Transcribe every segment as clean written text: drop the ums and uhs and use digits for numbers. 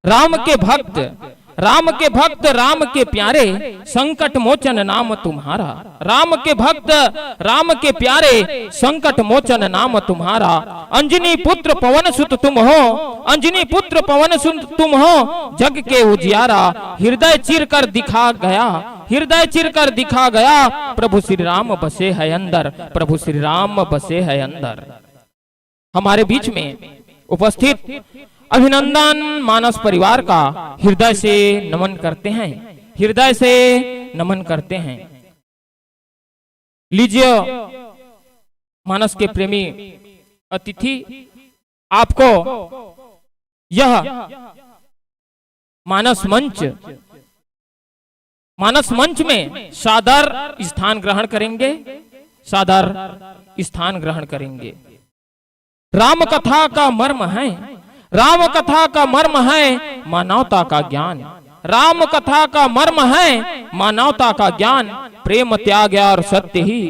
राम के भक्त, राम के भक्त, राम के प्यारे, संकट मोचन नाम तुम्हारा। राम के भक्त, राम के प्यारे, संकट मोचन नाम तुम्हारा। अंजनी पुत्र पवन सुत तुम हो, अंजनी पुत्र पवन सुत तुम हो, जग के उजियारा। हृदय चिर कर दिखा गया, हृदय चिर कर दिखा गया, प्रभु श्री राम बसे है अंदर, प्रभु श्री राम बसे है अंदर। हमारे बीच में उपस्थित अभिनंदन मानस परिवार का हृदय से नमन करते हैं, हृदय से नमन करते हैं। लीजिए मानस के प्रेमी अतिथि, आपको यह मानस मंच में सादर स्थान ग्रहण करेंगे, सादर स्थान ग्रहण करेंगे। राम कथा का मर्म है, राम कथा का मर्म है मानवता का ज्ञान। राम कथा का मर्म है मानवता का ज्ञान। प्रेम त्याग और सत्य ही,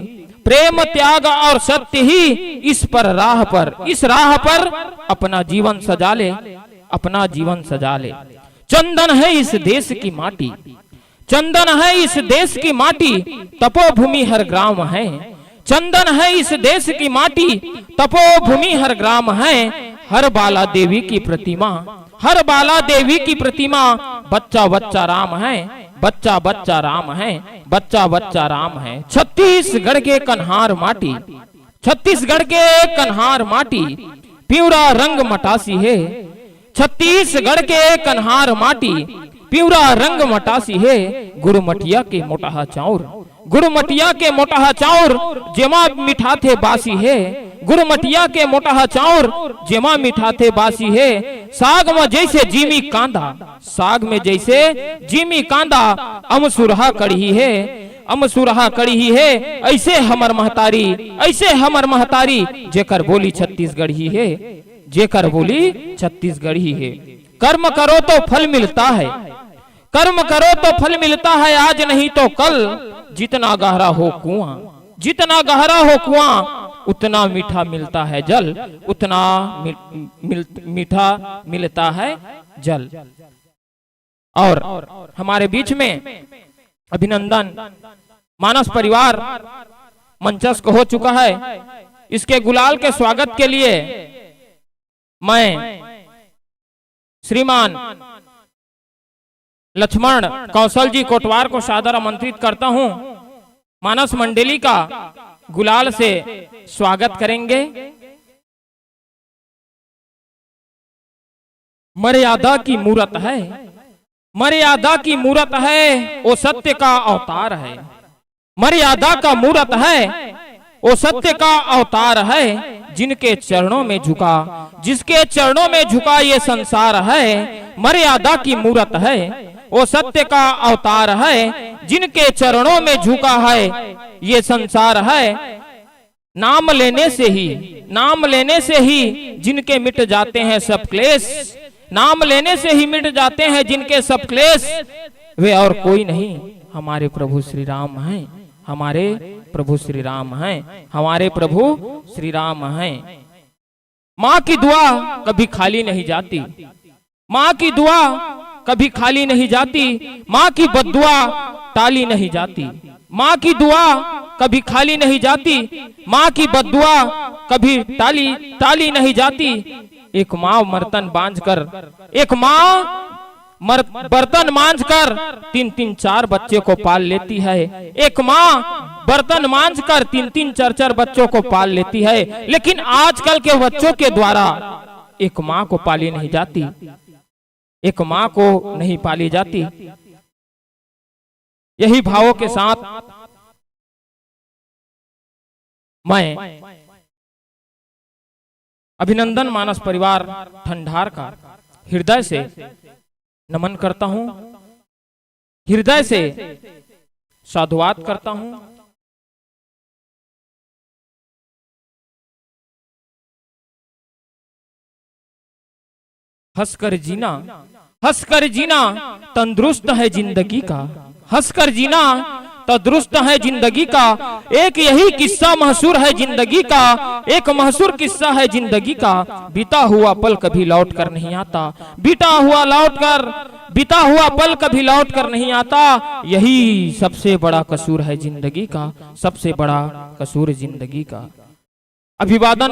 प्रेम त्याग और सत्य ही इस राह पर अपना जीवन सजा ले, अपना जीवन सजा ले। चंदन है इस देश की माटी, चंदन है इस देश की माटी, तपोभूमि हर ग्राम है। चंदन है इस देश की माटी, तपोभूमि हर ग्राम है। हर बाला देवी की प्रतिमा, हर बाला देवी की प्रतिमा, बच्चा बच्चा राम है, बच्चा बच्चा राम है, बच्चा बच्चा राम है। छत्तीसगढ़ के कन्हार माटी, छत्तीसगढ़ के कन्हार माटी, प्यूरा रंग मटासी है। छत्तीसगढ़ के कन्हार माटी, प्यूरा रंग मटासी है। गुरुमटिया के मोटा चाउर, गुरुमटिया के मोटा चाउर, जेमा मीठा थे बासी है। गुरुमटिया के मोटा चाउर, जेमा मीठा थे बासी है। साग में जैसे जीमी कांदा, साग में जैसे जीमी कांदा, अमसुरहा कड़ी है, अमसुरहा कड़ी है। ऐसे हमर महतारी, ऐसे हमर महतारी, जेकर बोली छत्तीसगढ़ी है, जेकर बोली छत्तीसगढ़ी है। कर्म करो तो फल मिलता है, कर्म करो तो फल मिलता है, आज नहीं तो कल। जितना गहरा हो कुआं, जितना गहरा हो कुआं, उतना मीठा मिलता है जल, उतना मीठा मिलता है जल। और हमारे बीच में अभिनंदन मानस परिवार मंचस्थ हो चुका है। इसके गुलाल के स्वागत के लिए मैं श्रीमान लक्ष्मण कौशल जी कोटवार को सादर आमंत्रित करता हूं। मानस मंडली का गुलाल से स्वागत करेंगे। मर्यादा की मूरत है, मर्यादा की मूरत है, वो सत्य का अवतार है। मर्यादा का मूरत है, वो सत्य का अवतार है। जिनके चरणों में झुका, जिसके चरणों में झुका ये संसार है। मर्यादा की मूरत है, वो सत्य का अवतार है। जिनके चरणों में झुका है ये संसार है। नाम लेने से ही, नाम लेने से ही जिनके मिट जाते हैं सब क्लेश, नाम लेने से ही मिट जाते हैं जिनके सब क्लेश। वे और कोई नहीं, हमारे प्रभु श्री राम हैं, हमारे प्रभु श्री राम हैं, हमारे प्रभु श्री राम हैं। माँ की दुआ कभी खाली नहीं जाती, माँ की दुआ कभी खाली नहीं जाती। माँ की बद्दुआ टाली नहीं जाती, माँ की दुआ कभी खाली नहीं जाती। माँ की बद्दुआ कभी टाली नहीं जाती। एक माँ बर्तन बांझकर, एक माँ बर्तन मांझकर 3-3 4 बच्चे को पाल लेती है। एक माँ बर्तन मांझकर 3-3 4 बच्चों को पाल लेती है। लेकिन आजकल के बच्चों के द्वारा एक माँ को पाली नहीं जाती, एक माँ को नहीं पाली जाती। यही भावों के साथ मैं अभिनंदन मानस परिवार ठंडार का हृदय से नमन करता हूं, हृदय से साधुवाद करता हूं। हंसकर जीना, हंसकर जीना तंदुरुस्त है जिंदगी का। हंसकर जीना तदुरुस्त है जिंदगी का। एक यही किस्सा महसूर है जिंदगी का, एक महसूर किस्सा है जिंदगी का। बीता हुआ पल कभी लौट कर नहीं आता, बीता हुआ पल कभी लौट कर नहीं आता। यही सबसे बड़ा कसूर है जिंदगी का, सबसे बड़ा कसूर जिंदगी का। अभिवादन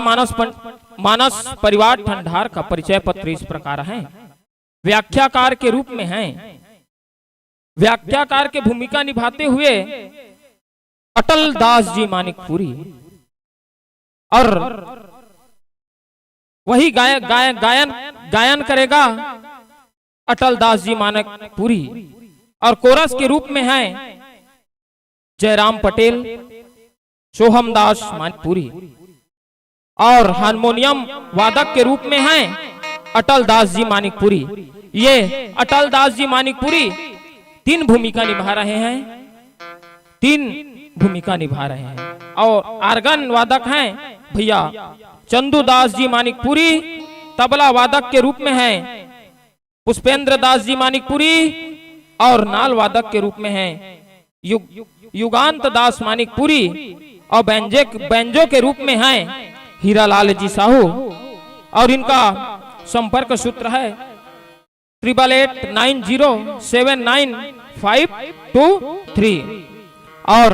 मानस परिवार ठंडार का परिचय पत्र इस प्रकार है। व्याख्याकार के रूप में है, व्याख्याकार की भूमिका निभाते हुए अटल दास जी मानिकपुरी, और वही गायन करेगा अटल दास जी मानिकपुरी। और कोरस के रूप में है जयराम पटेल, सोहम दास मानिकपुरी। और हारमोनियम वादक के रूप में हैं अटल दास जी मानिकपुरी। ये अटल दास जी मानिकपुरी तीन भूमिका निभा रहे हैं। और आर्गन वादक हैं भैया चंदू दास जी मानिकपुरी। तबला वादक के रूप में हैं पुष्पेंद्र दास जी मानिकपुरी। और नाल वादक के रूप में हैं युगांत दास मानिकपुरी। और बैंजो के रूप में हैं हीरालाल जी साहू। और इनका संपर्क सूत्र है 8889079523। और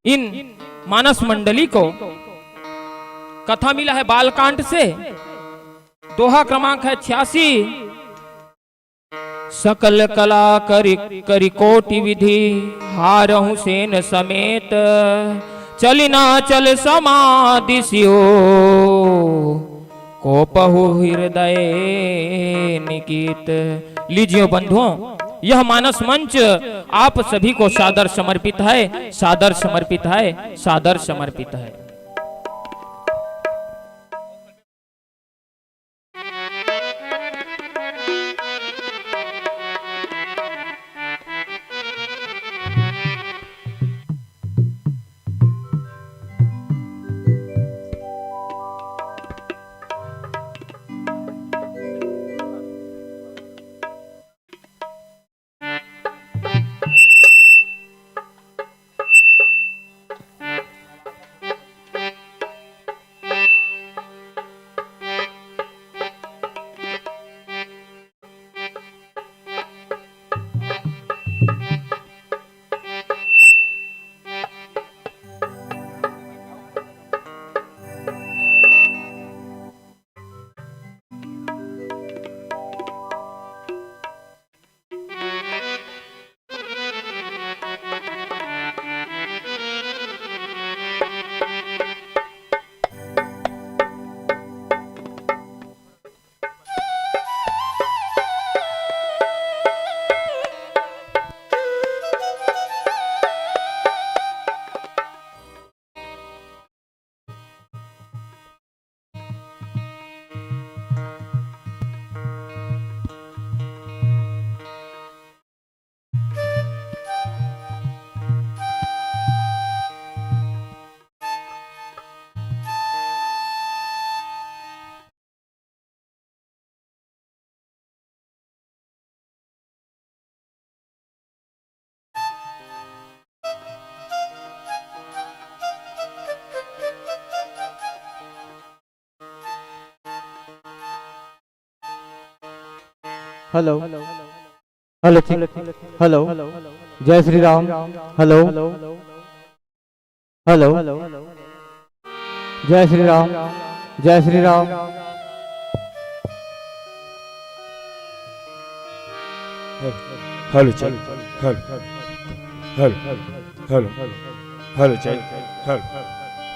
इन मानस मंडली को कथा मिला है बालकांड से। दोहा क्रमांक है 86। सकल कला करी कोटि विधि, हारहु सेन समेत, चली ना चल समाधि सियो, कोपहु हृदय निकित। लीजिए बंधुओं, यह मानस मंच आप सभी को सादर समर्पित है, सादर समर्पित है, सादर समर्पित है। हेलो हेलो हेलो जय श्री राम। हेलो हेलो जय श्री राम, जय श्री राम। हेलो चल हेलो हेलो हेलो हेलो चल हेलो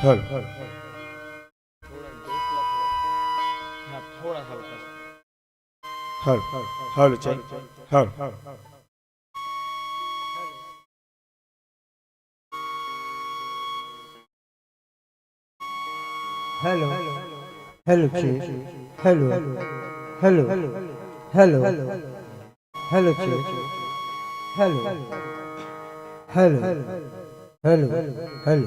हेलो हेलो हेलो चल hello hello hello hello hello hello hello hello hello hello hello.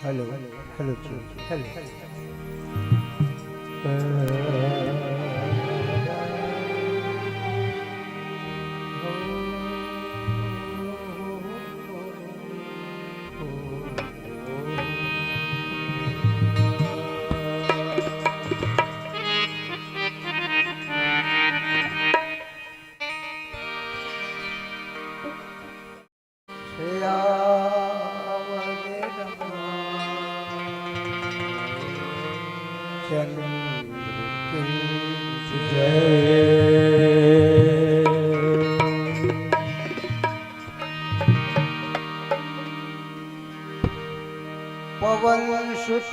Hello hello जी हेलो पवन सुत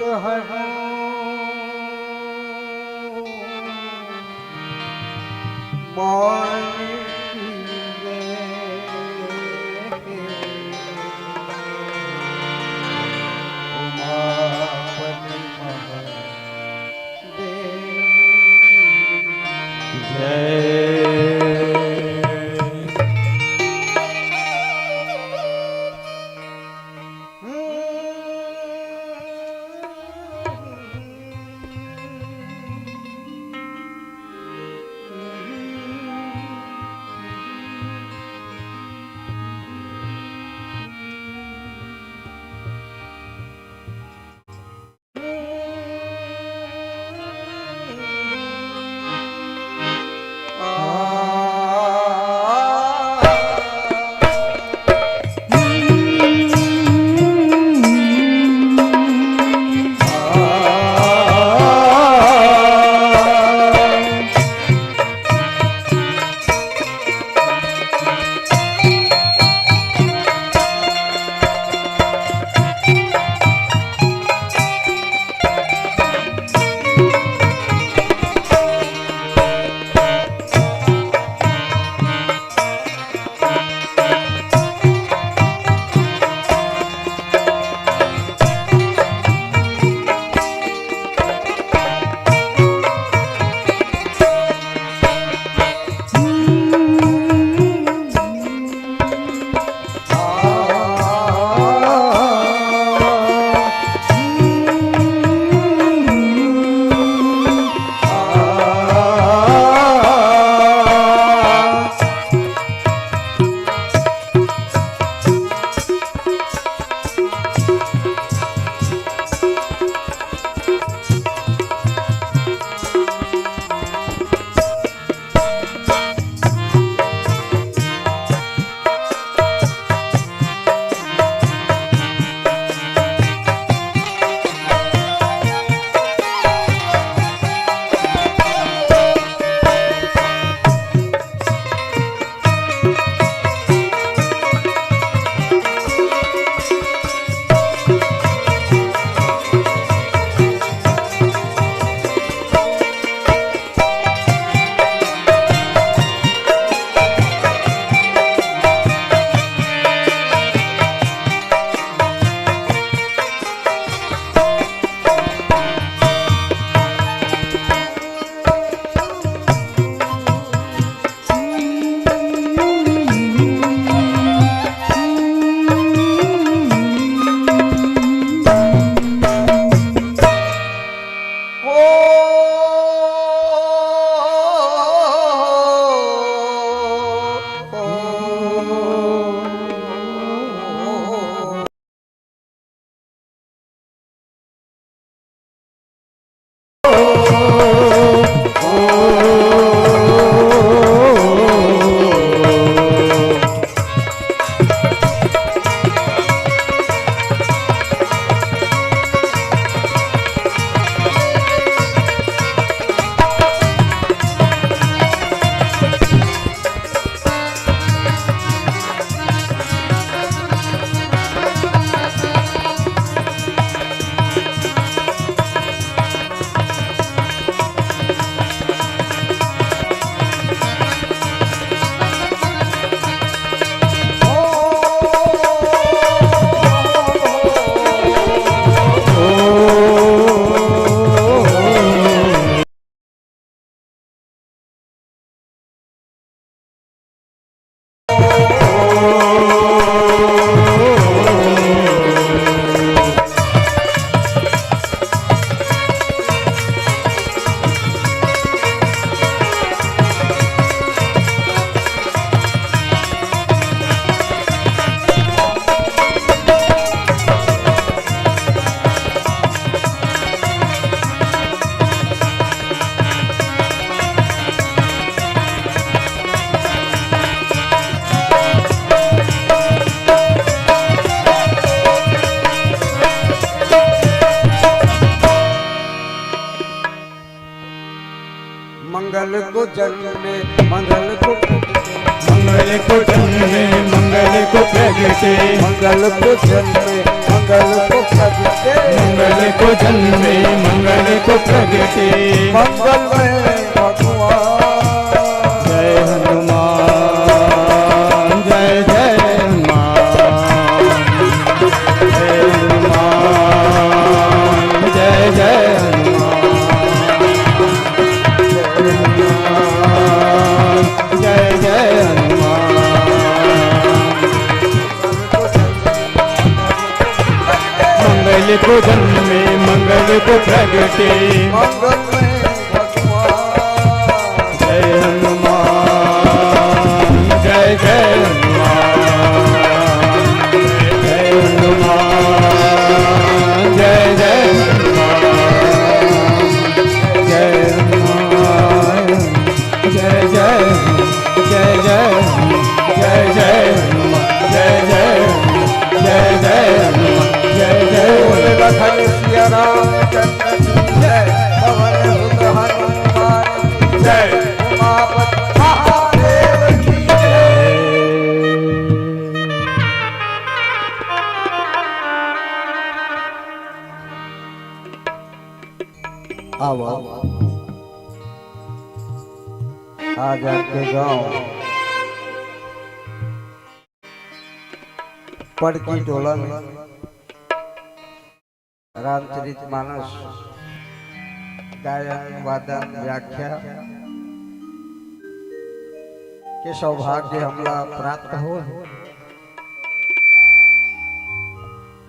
मंगल को जन्मे मंगल को मंगल को जन्मे मंगल को प्रगटे मंगल को जन्मे मंगल को प्रगटे मंगल को जन्मे मंगल को प्रगटे मंगल में भगवान जय हनुमान जय जय हनुमान जय हनुमान जय जय हनुमान जय जय हनुमान मंगल को जन्मे मंगल को प्रगटे मंगल में भगवान जय हनुमान जय जय हनुमान जय हनुमान जय जय हनुमान जय हनुमान जय जय जय जय जय जय हनुमान जय जय जय जय हनुमान जय जय बोले लखन सिया रामचंद्र की जय पवन सुत हनुमान जय उमापति महादेव की जय। आओ आज आपके गांव पड़की टोला में रामचरितमानस गायन वादन व्याख्या के सौभाग्य हमला प्राप्त हो।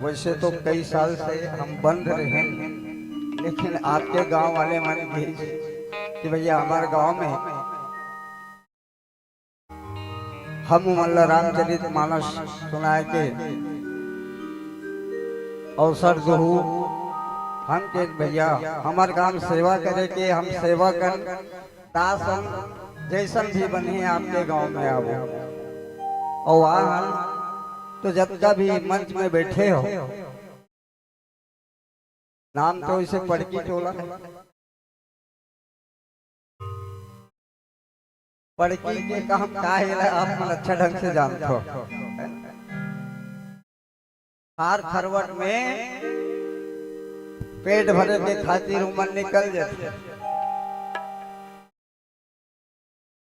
वैसे तो कई साल से हम बंद रहे, लेकिन आपके गांव वाले मन भेज कि भैया हमारे गांव में हम मल्ला रामचरितमानस सुनाए के अवसर जो हो हम के भैया हमार काम सेवा करे के हम सेवा कर दासन जैसन भी बने आपके गांव में आओ और वहाँ तो जब कभी मंच में बैठे हो नाम तो इसे पड़की टोला है। पड़की के काम का है आप मन अच्छा ढंग से जानते हो। हार खरवट में पेट भरे के खातिर उमर निकल जाते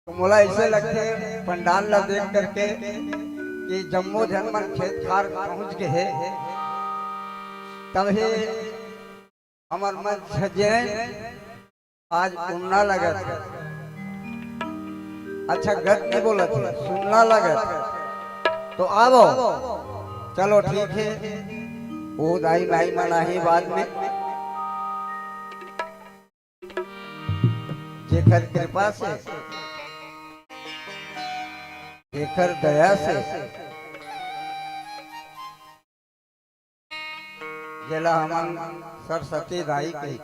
तो मोला ऐसे लगते पंडाल ला देख करके कि जम्मू जनमन खेत खार पहुंच के है तभी हमार मन सजे आज उन्ना लगा था। अच्छा गद नहीं बोला था सुनना लगा तो आओ चलो ठीक है वो दाई भाई मना ही बाद में जेकर कृपा से जेकर दया से जेला हमन सरस्वती दाई कही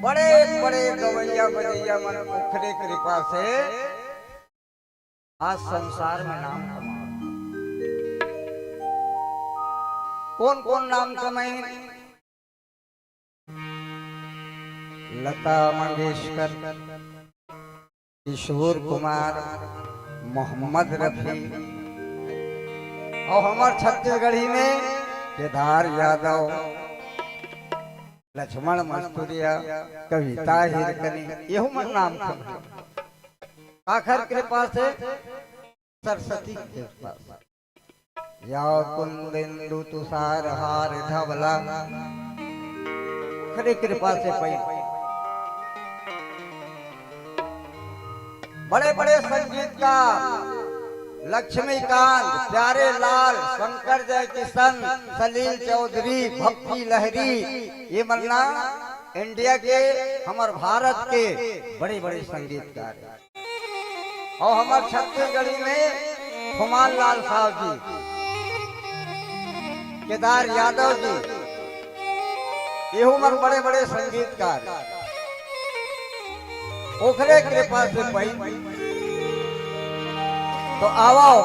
बड़े बड़े गवैया बजैया मन ओखरे कृपा से आज संसार में नाम कमा। कौन कौन नाम कमाए? लता मंगेशकर, किशोर कुमार, मोहम्मद रफी और हमारे छत्तीसगढ़ी में केदार यादव, लक्ष्मण मस्तूरिया, कविता हिरकनी यह मन नाम कमाए। आखिर कृपा से सरस्वती कृपा या कुंदेन्दु तुषार हार धवला खरी कृपा से पाई। बड़े बड़े संगीतकार लक्ष्मीकांत, प्यारे लाल, शंकर जय किशन, सलील चौधरी, भक्ति लहरी ये मन्ना इंडिया के हमारे भारत के बड़े बड़े संगीतकार और हमारे छत्तीसगढ़ी में हुमान लाल साहब जी, केदार यादव जी ये हमारे बड़े बड़े संगीतकार ओखरे कृपा से पाई। तो आओ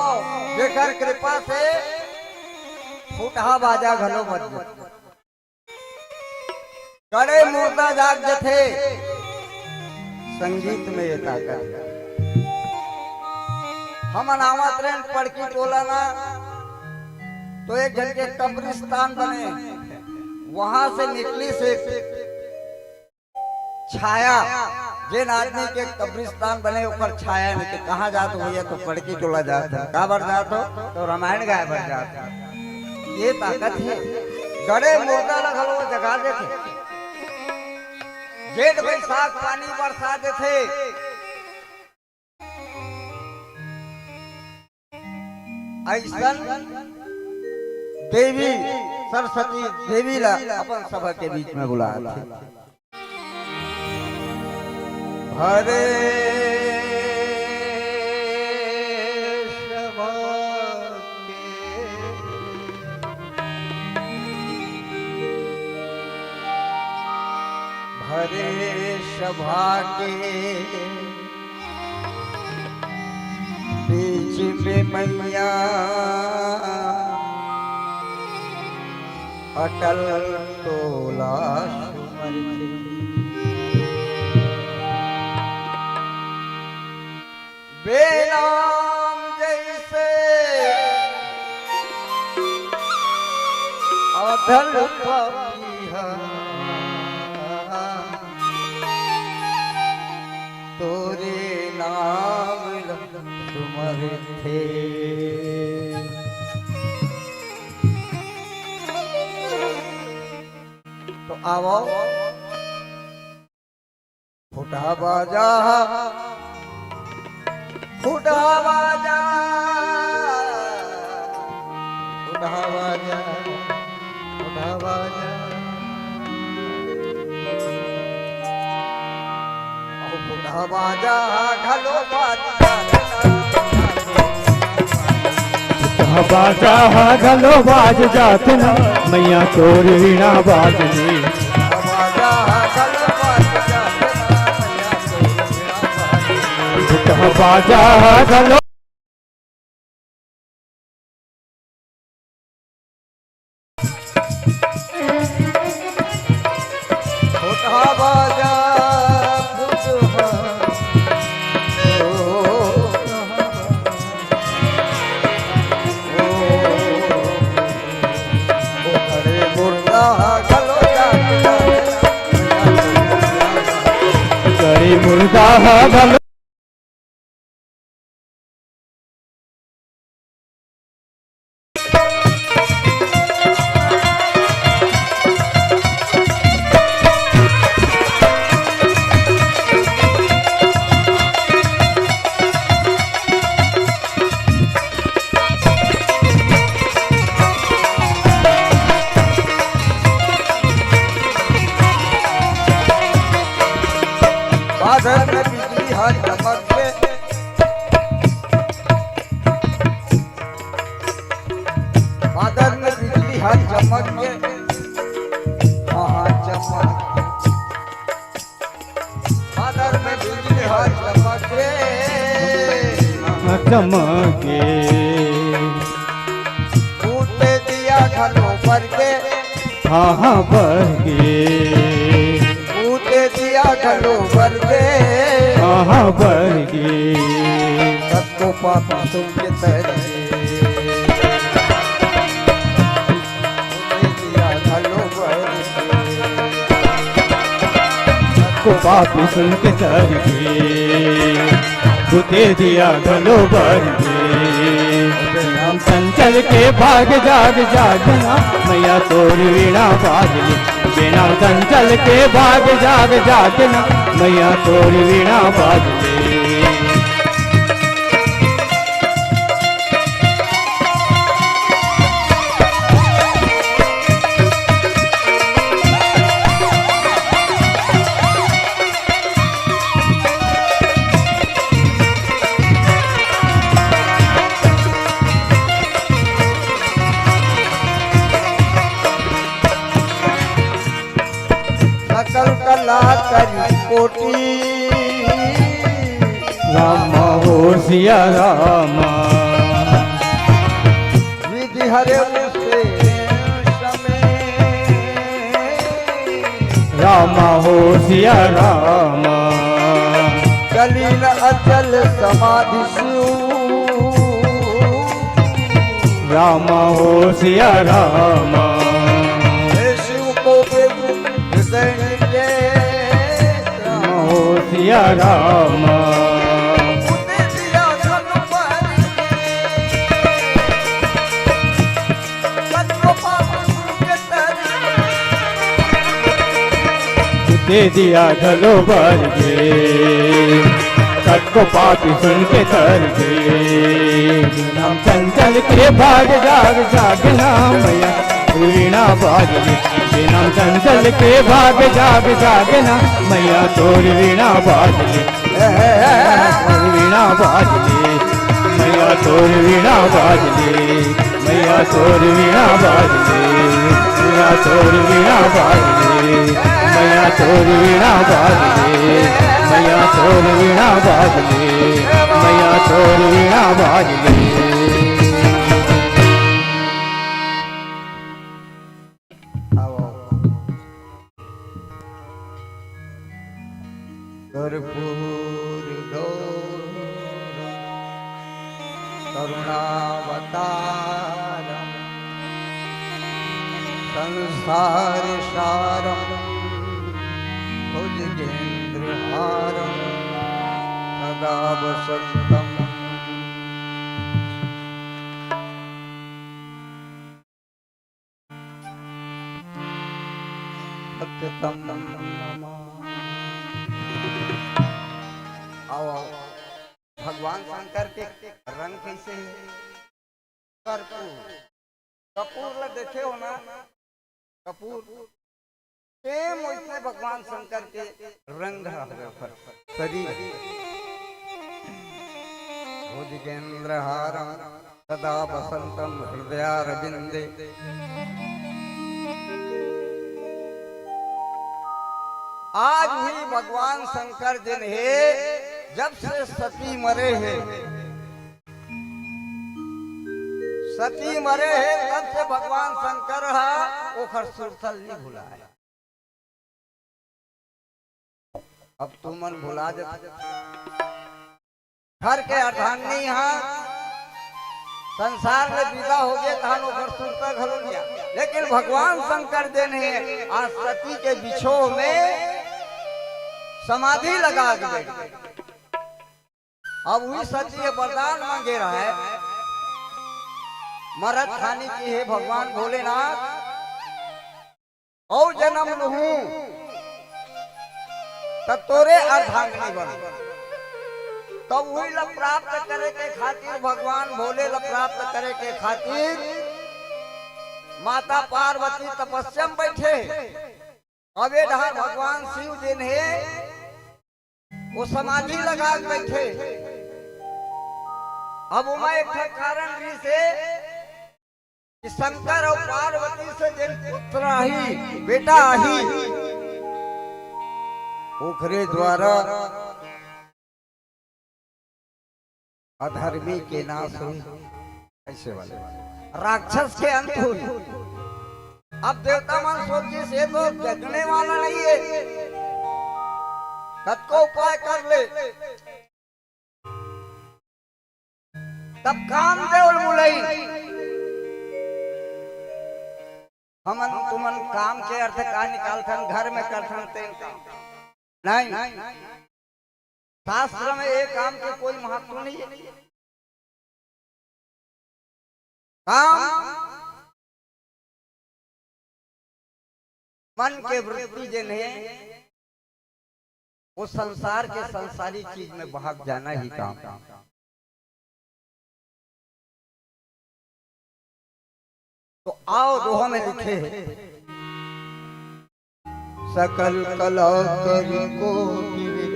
जेकर कृपा से फूटहा बाजा घलो बज गड़े मुर्दा जाग जथे संगीत में ये ताकत है। हम अनामत रेन पड़की टोला ना तो एक जन के कब्रिस्तान बने, वहां से निकली से छाया जिन आदमी के कब्रिस्तान बने ऊपर छाया नहीं, कहाँ जात हो भैया? तो पड़की टोला जाता, कहा बर जात हो? तो रामायण गाय बर जाता। ये ताकत है। गड़े मुर्दा लगल वो जगा देते, जेठ बैसाख पानी बरसा देते, ऐसा देवी सरस्वती देवी ला अपन सभा के बीच में बुलाया था। हरे सभा हरे सभा के बीच में मैया अटल तोला बेनाम जैसे अधल पपिहा तोरे नाम सुमर थे। तो आओ फुटा बाजा, फुटा बाजा, फुटा बाजा, फुटा बाजा, फुटा बाजा घलो बाजा, बाजा घलो बाज जात ना मैया तोर वीणा बाजनी। बाजा घलो बाजा जात ना मैया तोर वीणा बाजनी। बाजा घलो फुटा बाजा मुर्दा घलो बादल में बिजली हर चमक के, बादल में बिजली हर चमक के, हाँ चमक, बादल में बिजली हर चमक के, चमके फूटे दिया घलो पर के, हाँ बरगे दिया घलो पर के, हाँ बरगे सबको पापा तुम के तरके, दिया घलो पर को पापी सुन के तरगे बुते दिया घलो बरगे। हम संचल के भाग जाग जागना मैया तोर वीणा बाजनी। बिना संचल के भाग जाग जागना मैया तोर वीणा बाजनी। सकल कला करी कोटी, राम हो सिया रामा विधि हरे उसे समय, राम हो सिया रामा चलीन अचल समाधि रामा हो सिया रामा, शिव को हृदय निजे रामा हो सिया रामा, दे दिया गलो भर के सबको पापी सुन के तर के। नाम चंचल के भाग जाग जागना मैया वीणा बाजली, नाम चंचल के भाग जाग जागना मैया तोर वीणा बाजली, वीणा बाजली मैया तोर वीणा बाजली, मैया तोर वीणा बाजली, मैया तोर वीणा बाजली, मैया तोर वीणा बाजली, मैया तोर वीणा बाजली, मैया तोर वीणा बाजली। कर्पूर करुणावतारम संसार सारम भुजगेन्द्रहारम सदा वसंतम सत्यतम नमः। आओ भगवान शंकर के रंग कैसे है? कर्पूर, कपूर ला देखे हो ना, कपूर सेम वैसे भगवान शंकर के रंग शरीर। भुजगेन्द्रहारम सदा वसंतम हृदयारविंदे। आज भी भगवान शंकर दिन है, जब से सती मरे हैं, सती मरे हैं तब से भगवान शंकर ओखर सुरतल नहीं भुला है। अब तू मन भुला जा, घर के अर्धांगिनी यहाँ संसार में विदा हो गए तहन ओखर सुरतल घलो लिया, लेकिन भगवान शंकर देने आज सती के बिछो में समाधि लगा गए। अब वही सती वरदान मांगे रहा है, मरद खानी की है भगवान भोलेनाथ, और जन्म लूं तब तोरे अर्धांगिनी बन। तब वही ला प्राप्त करे के खातिर भगवान भोले ला प्राप्त करे के खातिर माता पार्वती तपस्या में बैठे। अब ये ढाल भगवान शिव दिन है वो समाधि लगा बैठे। अब मैं एक कारण से कि शंकर और पार्वती से जिन पुत्र ही बेटा ही ओखरे द्वारा अधर्मी के नाश हुई, ऐसे वाले राक्षस के अंत हुई। अब देवता मन सोचे से तो जगने वाला नहीं है, तब को उपाय कर ले। तब काम देवल मुलई हमन तुमन काम के अर्थ का निकालथन घर में करथन तेन काम नहीं। शास्त्र में एक काम के कोई महत्व नहीं है। काम मन के वृत्ति जिन्हें वो संसार के संसारी चीज में भाग जाना ही काम। तो आओ दोहा में लिखे सकल कला करी को विधि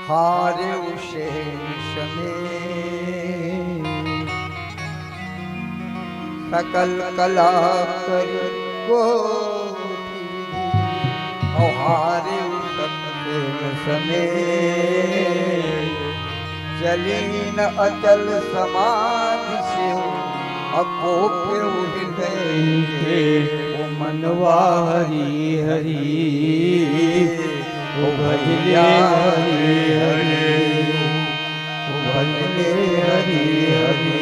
हारे शेष में सकल कला करी को हारे समय चलीन अचल समाधि से अकोप्य हृदय ओ मनवा हरि हरि ओ भजले हरि हरि, ओ भजले हरि हरि,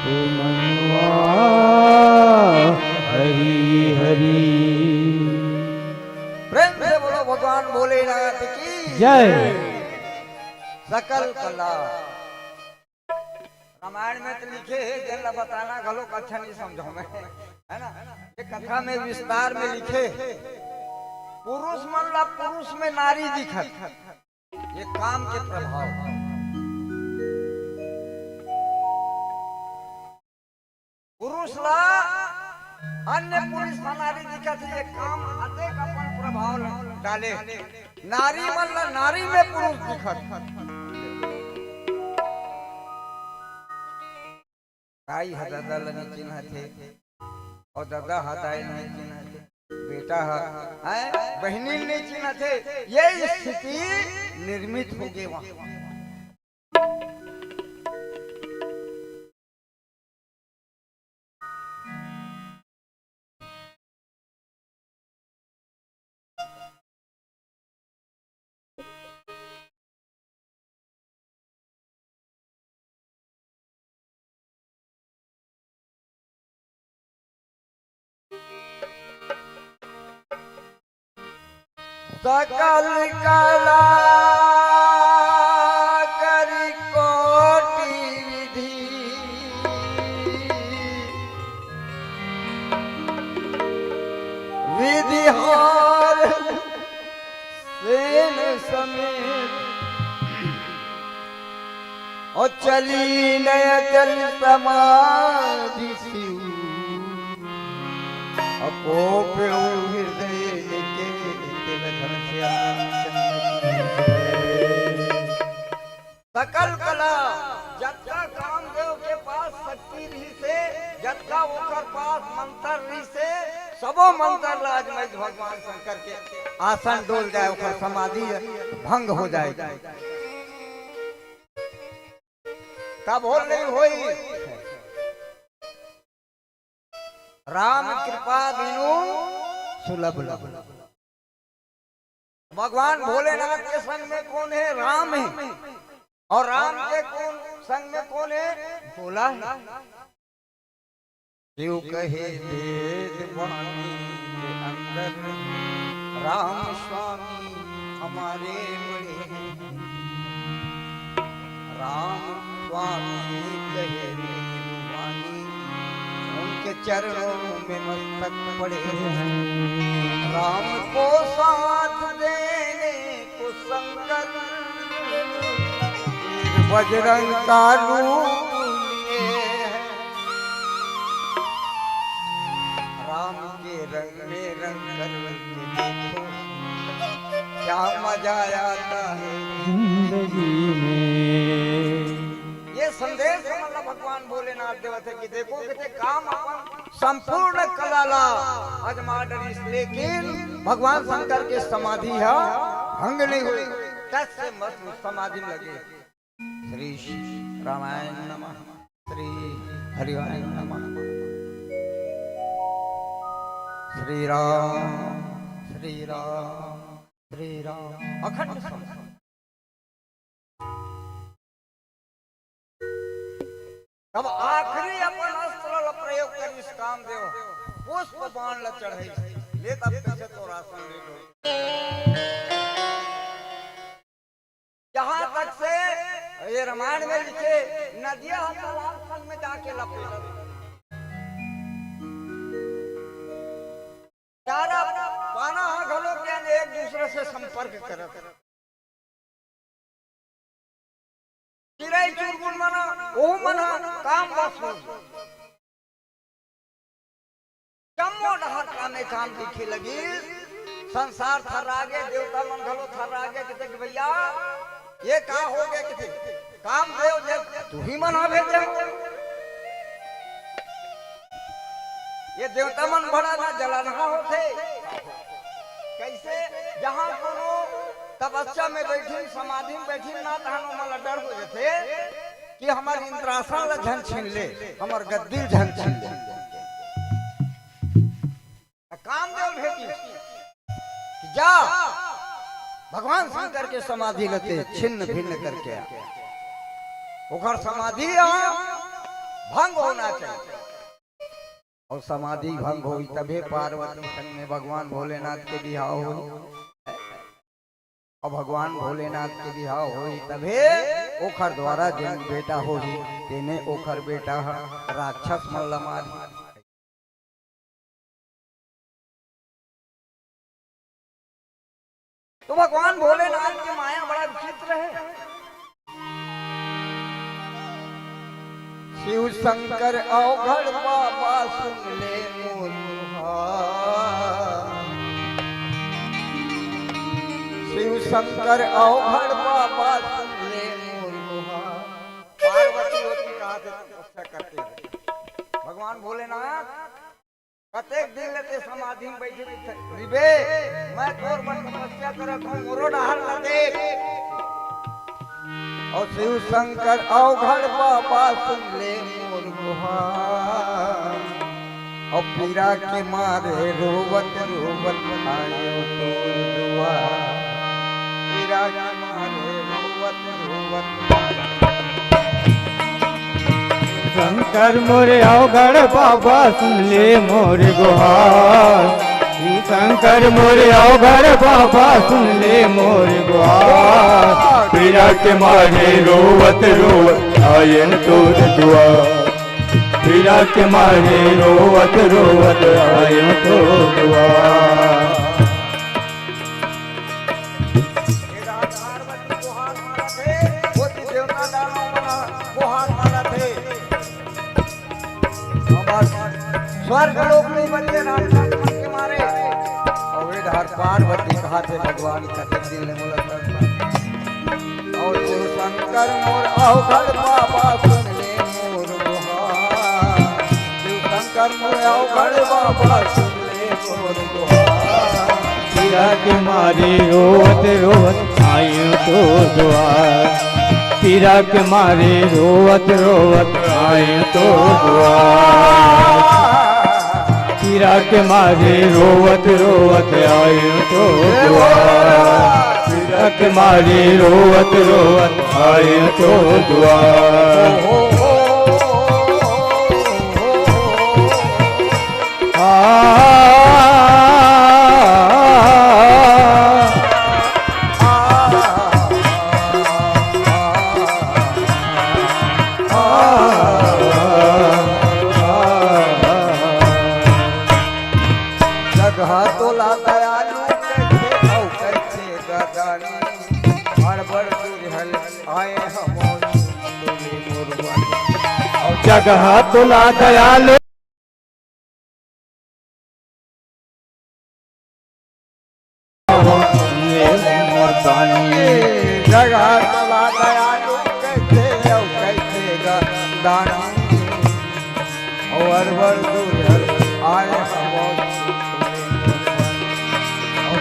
ओ मनुआ हरि हरि। प्रेम से बोलो भगवान भोलेनाथ की जय। सकल कला। रामायण में तो लिखे है जन बताना गलो अच्छा नहीं समझो में, है ना। ये कथा में विस्तार में लिखे पुरुष मतलब पुरुष में नारी दिखत, ये काम के प्रभाव। पुरुष ला अन्य पुरुष का नारी दिखत, ये काम अधिक अपन प्रभाव डाले। नारी मतलब नारी में पुरुष दिखत। भाई दादा लगी चिन्ह थे और दादा हदाई नहीं चिन्ह थे, बेटा है बहनी नहीं चिन्ह थे। ये स्थिति निर्मित हो गई वहां। सकल कला करी कोटि विधि, विधिहार सेन समेत, और चली नय चल समाधि शिव, अकोप हृदय सकल कला। जत्का कामदेव के पास शक्ति रही से, जत्का ओकर पास मंत्र रही से, सबो मंत्र लाज में भगवान शंकर के आसन डोल जाए, ओकर समाधि भंग हो जाए। तब हो नहीं होई राम कृपा बिनु सुलभ। भगवान भोलेनाथ के संग में कौन है? राम है। और राम के कौन संग में कौन है? भोला है। क्यों कहे वेद वाणी के अंदर राम स्वामी हमारे बड़े हैं। राम स्वामी कहे वेद वाणी, उनके चरणों में मस्तक पड़े हैं। राम को साथ देने को शंकर बजरंग का रूप लिए है। राम के रंग में रंग कर के देखो, क्या मजा आता है जिंदगी में। ये संदेश मतलब भगवान भोलेनाथ देवते की देखो कि काम अपन संपूर्ण कलाला अजमा डरिस, लेकिन भगवान शंकर के समाधि है भंग नहीं हुई। तत् से मत समाधि लगे। श्री रामायण नमः, श्री हरिवाय नमः। श्री राम श्री राम श्री राम अखंड संत। अब आखिरी अपन अस्त्र प्रयोग कर इस काम देव पुष्प बाण ल चढ़ाई ले, तब पीछे तो राशन ले लो। यहाँ तक से ये रामायण में लिखे नदियां तालाब संग में जाके लपेट, चारा पाना घलों के एक दूसरे से संपर्क करत। चिराई चुरगुन मना ओ मना काम बस कमो नहर काने काम दिखे लगी। संसार थर आगे, देवता मन घलो थर आगे कि भैया ये का हो गया कि काम देव देव तू ही मना भेजे। ये देवता मन बड़ा ना जलाना होते कैसे? जहाँ कोनो तपस्या में बैठी, समाधि में बैठी ना, तहानो मला डर हो जाते कि हमार इंद्रासन ला झन छीन ले, हमार गद्दी झन छीन ले। काम देव भेटी कि जा भगवान शंकर के समाधि लेते छिन्न भिन्न करके आ। ओकर समाधि भंग होना चाहिए, और समाधि भंग होई तबे पार्वती संग में भगवान भोलेनाथ के बिहाव होई, और भगवान भोलेनाथ के बिहाव होई तबे ओखर द्वारा जिन बेटा होई तेने ओखर बेटा राक्षस मल्ल मारी। तो भगवान भोलेनाथ की माया बड़ा विचित्र है। शिव शंकर अवघड़ बाबा सुन ले मोर गुहार, शिव शंकर अवघड़ बाबा सुन ले मोर गुहार। पार्वती होती कहा से तपस्या करते थे, भगवान भोलेनाथ कतेक दिन लेते समाधि में बैठे रिबे मैं तोर पर तपस्या करत हूँ मोरो डहर लगे। और शिव शंकर अवघड़ बाबा सुन ले मोर गुहार, और पीरा के मारे रोवत रोवत आयो तो दुआर, पीरा के मारे रोवत रोवत। शंकर मोरे अवघड़ बाबा सुन ले मोर गुहार, शंकर मोरे अवघड़ बाबा सुन ले मोर गुहार। पीरा के मारे रोवत रोवत आयन तोर दुआर, पीरा के मारे रोवत रोवत आयन तोर दुआर। स्वर्ग लोक में बचे राक्षस के मारे, और इधर पार्वती कहा थे भगवान का दिल ने मुलाकात। और शिव शंकर मोर अवघड़ बाबा सुन ले मोर गुहार, शिव शंकर मोर अवघड़ बाबा सुन ले मोर गुहार। पीरा के मारे रोवत रोवत आयो तो दुआर, पीरा के मारे रोवत रोवत आयो तो दुआर। पीरा के मारे रोवत रोवत आयो तो दुआर, पीरा के मारे रोवत रोवत आयो तो दुआर। जगह तुला दयालु जगह तुला दयालु कैसे कैसे दानी, और आए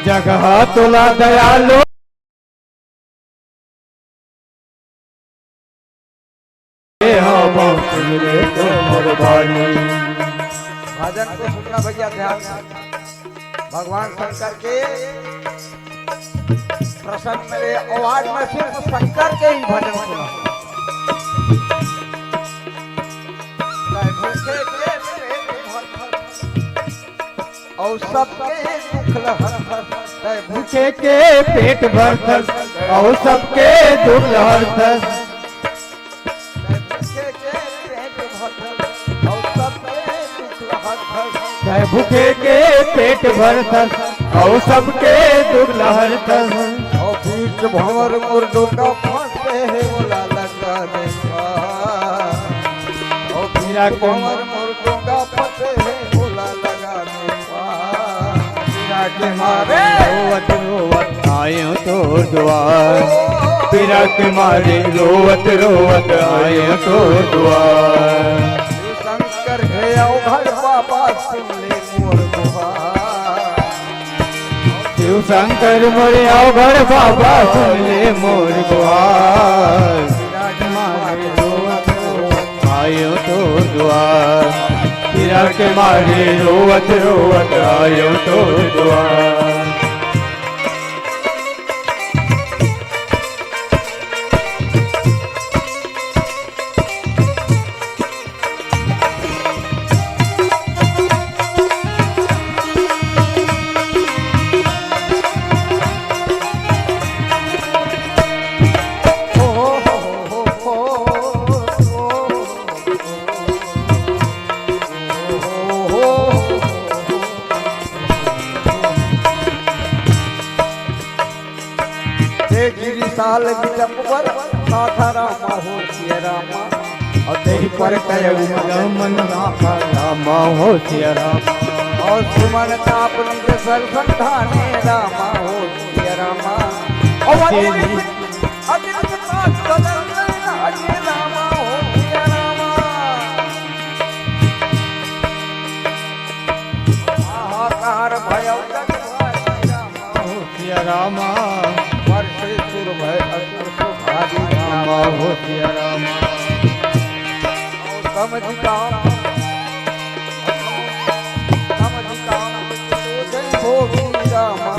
जगह तुला दयालु भजन को सुनना भैया ध्यान से। भगवान शंकर के प्रसन्न मेरे आवाज में सिर्फ शंकर के ही भजन सुना। और सबके दुख लहर, भूखे के पेट भरत और सबके दुख लहर, भूखे के पेट भरत और सबके दुख लहर। और बीच भंवर मुर्दों का फंसे है बोला लगा देखा, और बीच भंवर मुर्दों का फंसे है बोला लगा देखा। पीरा के मारे रोवत रोवत आयो तो दुआर, पीरा के मारे रोवत रोवत आयो तो दुआर। शंकर है अवघड़ बाबा सुन ले मोर गुहार, शिव शंकर मोरे अवघड़ बाबा सुन ले मोर गुहार। आयो तो दुआर, पीरा के मारे रोवत रोवत आयो तो दुआर। देखी विशाल विचंबर साथा रामा हो सिया रामा और तेरी पर कयऊ मन राखा रामा हो सिया रामा और सुमन ताप निज सर संधाने रामा हो सिया रामा और अदिति पास बदल अजय रामा हो सिया रामा हाहाकार भयउ रामा हो सिया रामा वर्षे सुर भय असुर सुभारी रामा हो सिया रामा समझिकाम भोगी रामा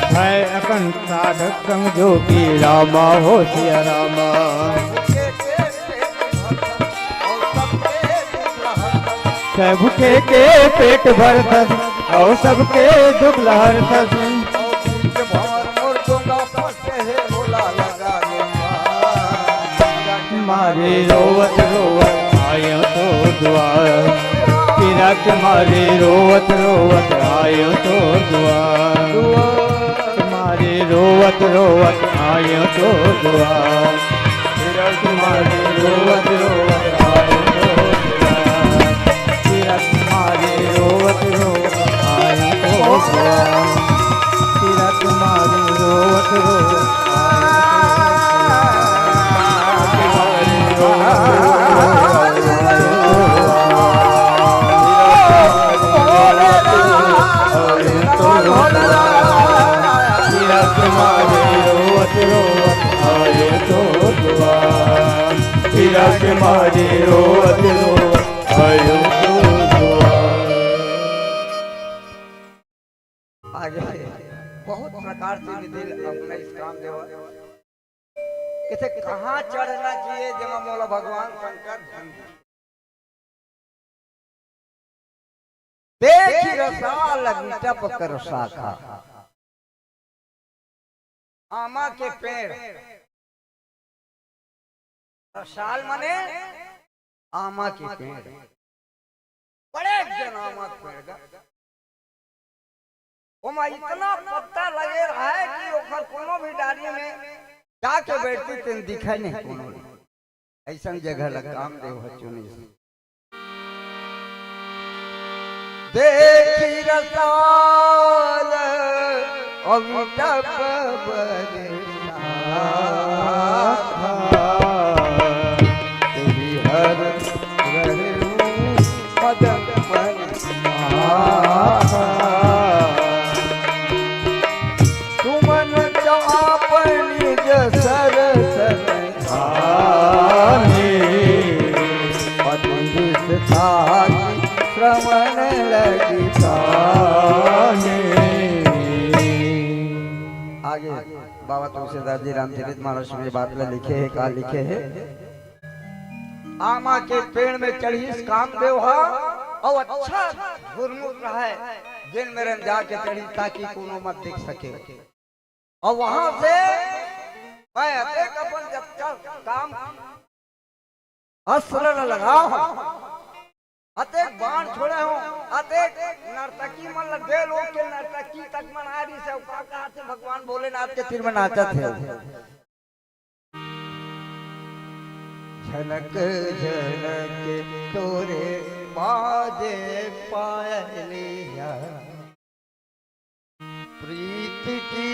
भय अकंठ साधक संग जोगी रामा हो सिया रामा सबके के पेट भरत और सबके दुख लहरत मारे रोवत रोवत आयो तो द्वार पीरा के मारे रोवत रोवत आयो तो द्वार मारे रोवत रोवत आयो तो द्वार पीरा के मारे रोवत रोवत आयो तो द्वार पीरा के मारे रोवत रोवत आयो तो द्वार पीरा के मारे रोवत रोवत के मारे रोवत रोवत आयो आगे बहुत प्रकार से विधि अपना इस काम देवा किसे कहाँ चढ़ना चाहिए जमा मौला भगवान शंकर देखी रसाल टप कर शाखा आमा के पेड़ रसाल माने आमा के पेड़ बड़े जन आमा के पेड़ का ओमा इतना पत्ता लगे रहा है कि ओकर कोनो भी डाली में जाके बैठती तेन दिखाई नहीं कोनो ऐसा जगह लग काम देव चुनी देखी रसाल टप तुमन अपनी सर श्रवण लगी आगे बाबा तुलसीदास जी रामचरित मानस में बात में लिखे है का लिखे है आमा के पेड़ में चढ़ी कामदेव हा और अच्छा गुरमुख रहा है जिन मेरे जाके चढ़ी ताकि कोनो मत देख सके और वहां से मैं अतेक अपन जब काम अस्त्र न लगाओ अतेक बाण छोड़े हो अतेक नर्तकी मन लगे लोग के नर्तकी तक मनारी से कहा से भगवान भोलेनाथ के सिर में नाचत है झलक झलक तोरे बाजे पायलिया प्रीत की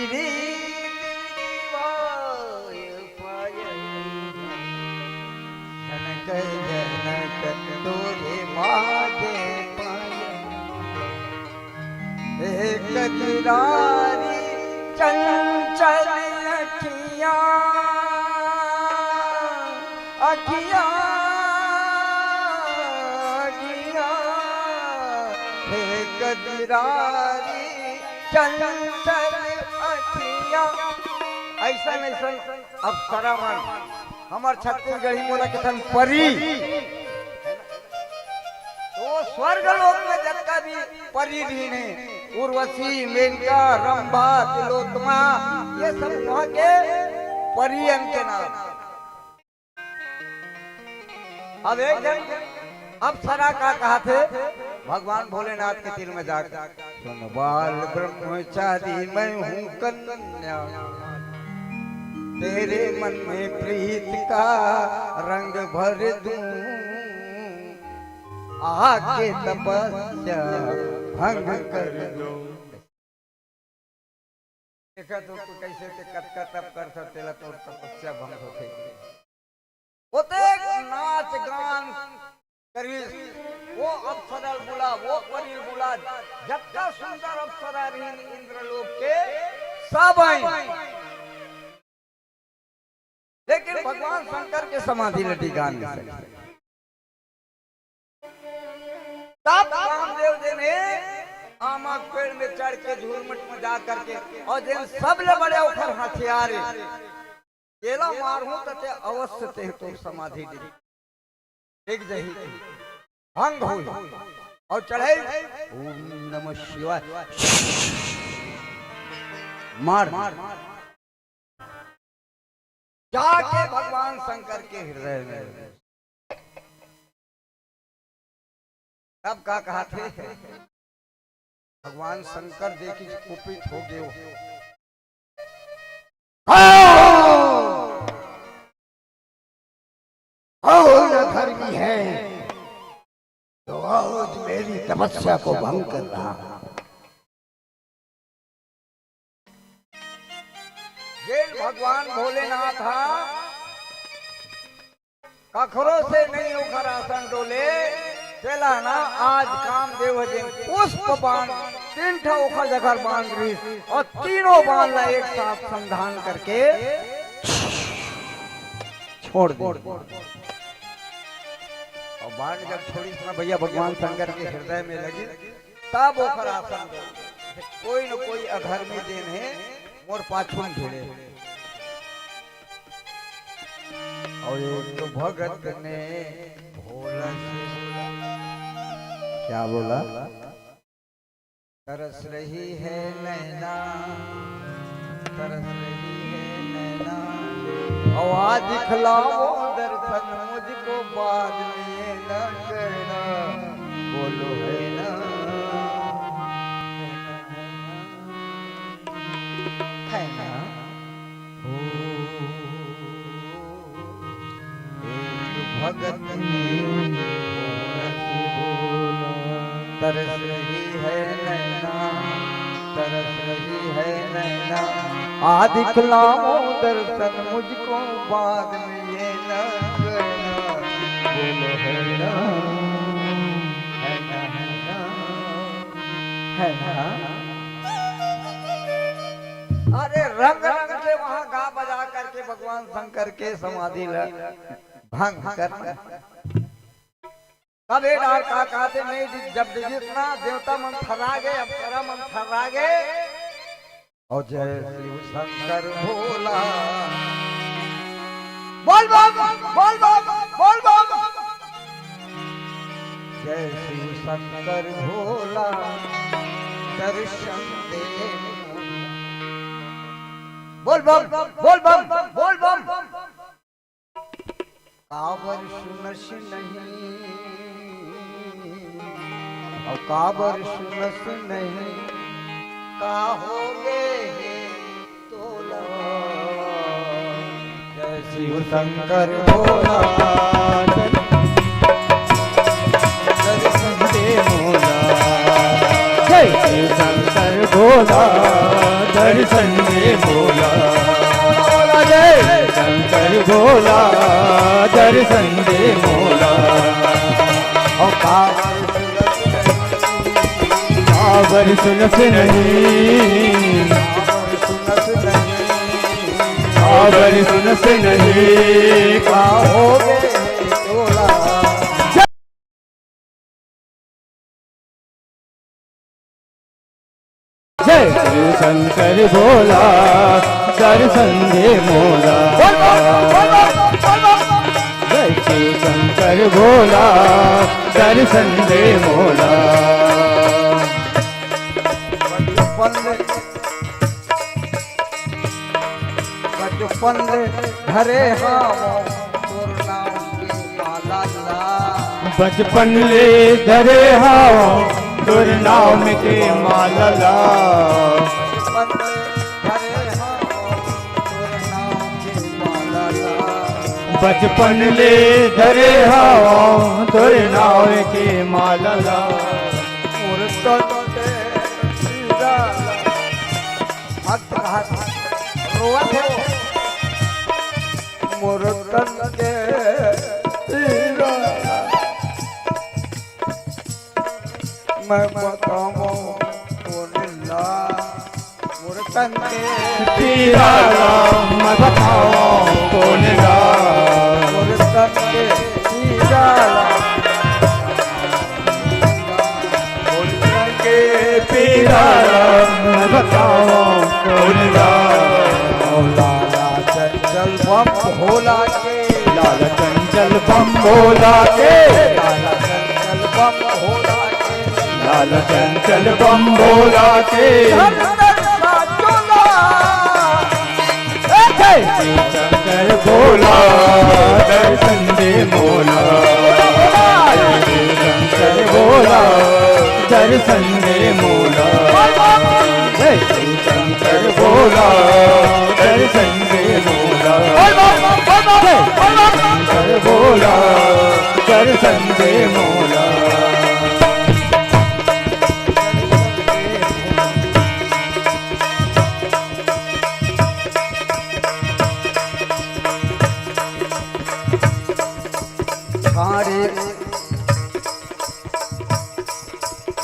झनक झनक तोरे बाजे एक किरारी चंचल अखियां अखियां एक किरारी चंचल अखियां ऐसा ऐसा अप्सरा मन हमार छत्तीसगढ़ी बोला के थन परी तो स्वर्ग लोक में जत्ता भी परी भी ने उर्वशी मेनका रंभा तिलोत्तमा ये सब वहां के परियन के नाम अब एक दिन अप्सरा का कहा थे भगवान भोलेनाथ के दिल में जाकर सुन बाल ब्रह्मचारी मैं हूँ कन्या, तेरे मन में प्रीत का रंग भर दूं, आके तपस्या भंग कर दूं। देखा तो तू कैसे ते कत तप कर सकते ला तो तपस्या भंग होते होते नाच गान करी वो अप्सरा बुला वो परी बुला जत्ता सुंदर अप्सरा रही इंद्रलोक के सब आई, लेकिन भगवान शंकर के समाधि लटी गान में तब रामदेव जी ने आमा पेड़ में चढ़ के झूलमट में जा करके और जिन सब ले बड़े उखर हथियार केला मारू तते अवश्य ते तो समाधि दिख जही भंग हुई और चढ़े ओम नमः शिवाय मार जाके भगवान शंकर के हृदय में तब का कहा थे भगवान शंकर देखी कुपित हो गए धर्मी है तो आज मेरी तपस्या को भंग कर रहा। ये भगवान भोलेनाथ कखरों से नहीं उखर आसन डोले चला ना आज कामदेव जी पुष्प बाण तीन ठा उखर जगह बांध रही और तीनों बाण ला एक साथ संधान करके छोड़ दे। और बाण जब छोड़ी ना भैया भगवान शंकर के हृदय में लगी तब उखर आसन कोई न कोई अधर्मी दिन है मोर पाछुन भिड़े और एक तो भगत ने भोला से क्या बोला तरस रही है नैना तरस रही है नैना आवाज दिखलाओ दर्शन मुझको बाद में न करना बोलो है ना है ना भगत तरस रही है नैना तरस रही है नैना आ दिखलाओ दर्शन मुझको बाद में ये न करना बोलो है ना है ना है ना। अरे रंग रंग के वहां गा बजा करके भगवान शंकर के समाधि भंग करना कभी डाल का कहते नहीं जब जितना देवता मन थरा गए अप्सरा मन थरा गए और जय शिव शंकर भोला बोल बम बोल बम बोल बम जय शिव शंकर भोला दर्शन दे बोल बम बोल बम बोल बम काबर सुनस नहीं और काबर सुनस नहीं काहोगे तोला जय शिव शंकर भोला दर्शन दे मोला जय शिव शंकर भोला दर्शन दे मोला जय शंकर भोला दर्शन दे मोला और काबर सुनस नहीं काबर सुनस नहीं काहोगे तोला जय शिव शंकर भोला दर्शन दे मोला जय शिव शंकर भोला दर्शन दे मोला बचपन घरे हाँ तोर नाम की माला ला बचपन ले धरे हवा तोर नाम के मालला बचपन ले धरे हवा तोर नाम के मालला मुर्तन के मैं बताऊं मुर्तन के पीरा मैं बताऊं कौन ला मुर्तन के पीरा मुर्तन के पीरा मैं बताऊं कौन ला लाला चंचल बम भोला के लाल चंचल बम भोला के लाला चंचल बम भोला के लाल चंचल बम भोला के शंकर भोला दर्शन दे मोला शंकर भोला दर्शन दे मोला शंकर भोला दर्शन दे मोला शंकर भोला दर्शन दे मोला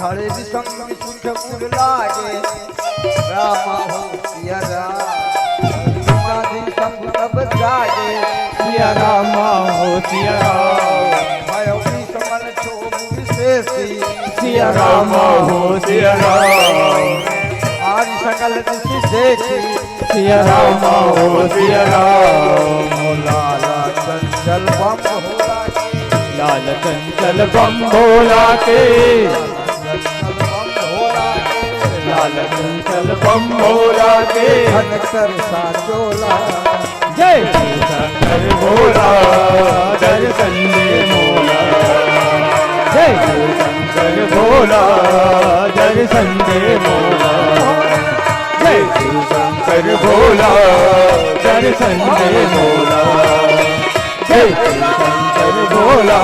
खड़े भी संग में सुख फूल लागे रामा हो सिया राम संग तब जागे सिया रामा हो सिया राम भयो भी समन छोड़ विशेषी सिया रामा हो सिया राम आरी सकल दिशि देखी सिया रामा हो सिया राम लाला चंचल बम भोला के लाल चंचल बम भोला के लाल चंचल बम भोला के शंकर साचोला जय शंकर भोला दर्शन दे मोला जय शंकर भोला दर्शन दे मोला जय शंकर भोला दर्शन दे मोला जय शंकर भोला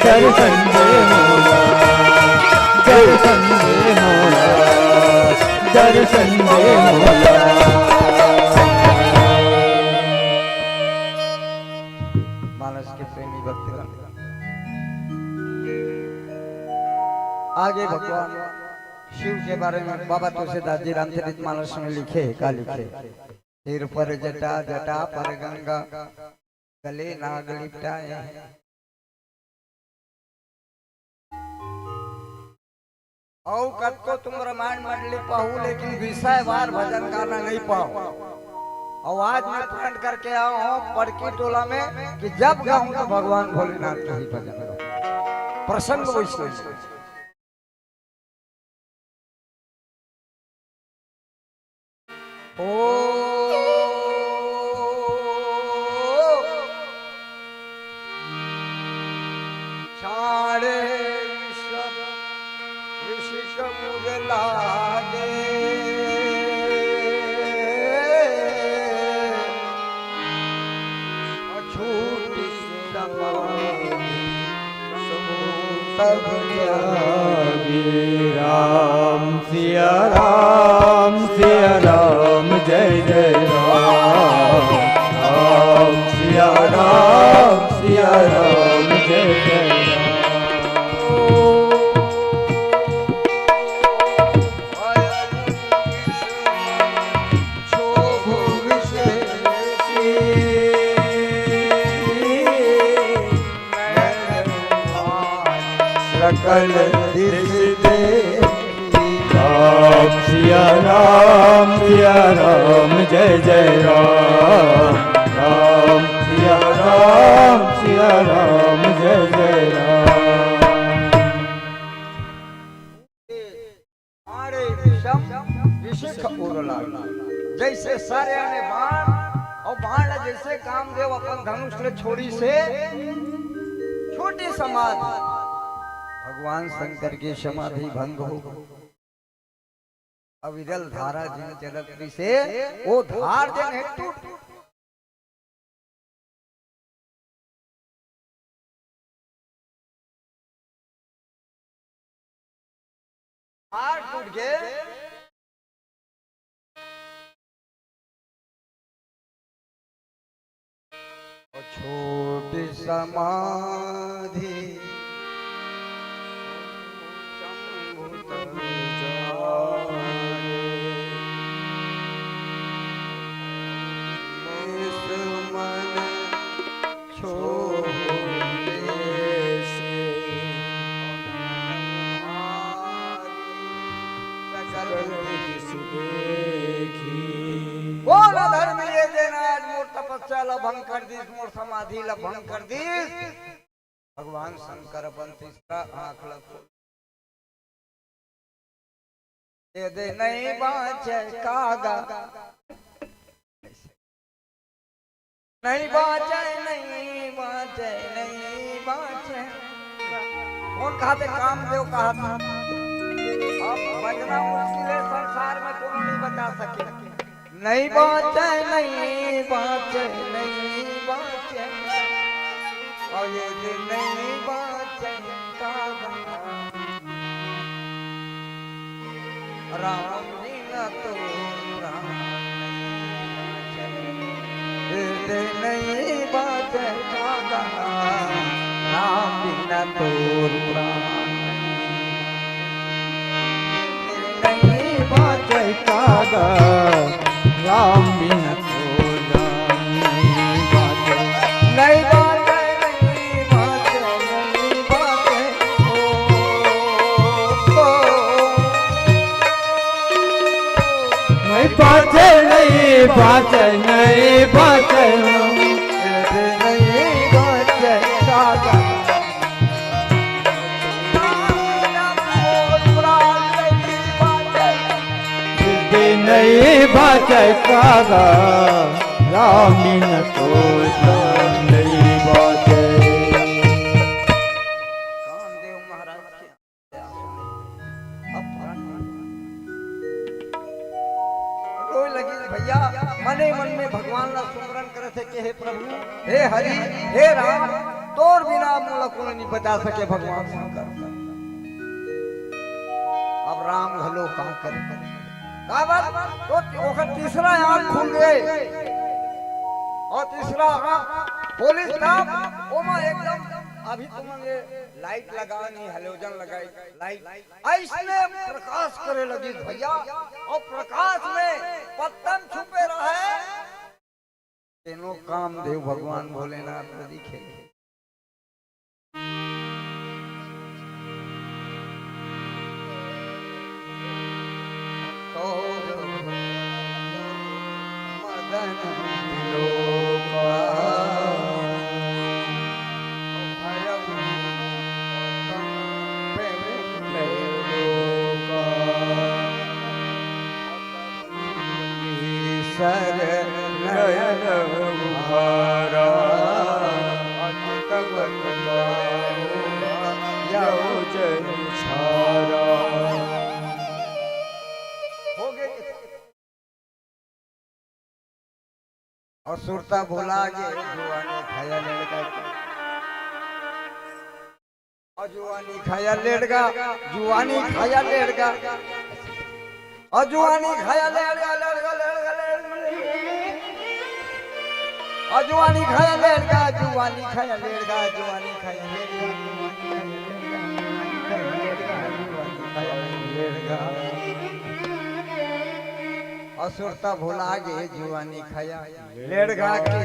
दर्शन दे मोला दर्शन दे मोला दर्शन दे मोला मानस के प्रेमी भक्तगण आगे भगवान शिव के बारे में बाबा तुलसीदास जी रामचरित मानस में लिखे का लिखे सिर पर जटा जटा पर गंगा गले नाग लिपटाए औ कत को तुम रामायण मंडली पाहू लेकिन विषय वार भजन गाना नहीं पाओ और आज मैं प्रण करके आया हूँ पड़की टोला में कि जब गाऊं तो भगवान भोलेनाथ का ही भजन गाऊं प्रसंग वैष्णव ओ छाड़े ऋषिक मुग लागे अछूटी तब राम सिया राम जय जय राम राम सिया राम जय जय सकल दिशते राम सिया राम जय जय राम राम सिया राम जय जय राम आरे विषम विशिख उरला जैसे सारे ने बाण और बाण जैसे कामदेव अपन धनुष ले छोड़ी से छोटी समाधि भगवान शंकर की समाधि भंग हो गई। अविरल धारा जिन चलत से वो धार जन है टूट धार टूट गए। छोटी समाधि भंग कर दी, मोर समाधि ला भंग कर दी। भगवान शंकर अपन तीसरा आंख लग दे नहीं बाँचे कागा, नहीं बाँचे नहीं बाँचे नहीं बाँचे। कौन कहा थे? कामदेव कहा था। अब बजना मुश्किल है, संसार में कौन नहीं बता सके। नहीं बाँचे नहीं बाँचे नहीं बाँचे, और ये दिन नहीं बाँचे कागा। राम बिना तो राम नहीं बाँचे कागा, राम बिना तो नहीं बाँचे कागा, राम बिना तो राम नहीं बाँचे। नहीं बाँचे नहीं बाँचे नहीं बाँचे नहीं बाँचे नहीं बाँचे नहीं बाँचे, नहीं बाँचे कागा। नहीं बाँचे कागा, राम बिना तो राम नहीं बाँचे। कामदेव महाराज के रोए लगी भैया। मने मन में भगवान ला सुमरन करे थे कि हे प्रभु, हे हरि, हे राम, तोर बिना मोला को नहीं बता सके भगवान शंकर। अब राम घलो का करे तो ओखर तीसरा आंख खुल गए, और तीसरा आंख पुलिस नाम ओमा एकदम अभी तुमने लाइट लगानी, हेलोजन लगाई, लाइट ऐसने प्रकाश करे लगी भैया। और प्रकाश में पत्तन छुपे रहे, तीनों कामदेव भगवान भोलेनाथ दिखे। और सुरता भुला गए जुआनी खाया लड़का, और जुआनी खाया लड़का, जुआनी खाया लड़का, और जुआनी खाया लड़का लड़का लड़का, और जुआनी खाया लड़का, जुआनी खाया लड़का, जुआनी खाया लड़का। असुरता भुला गे जुआनी खाया लड़का के।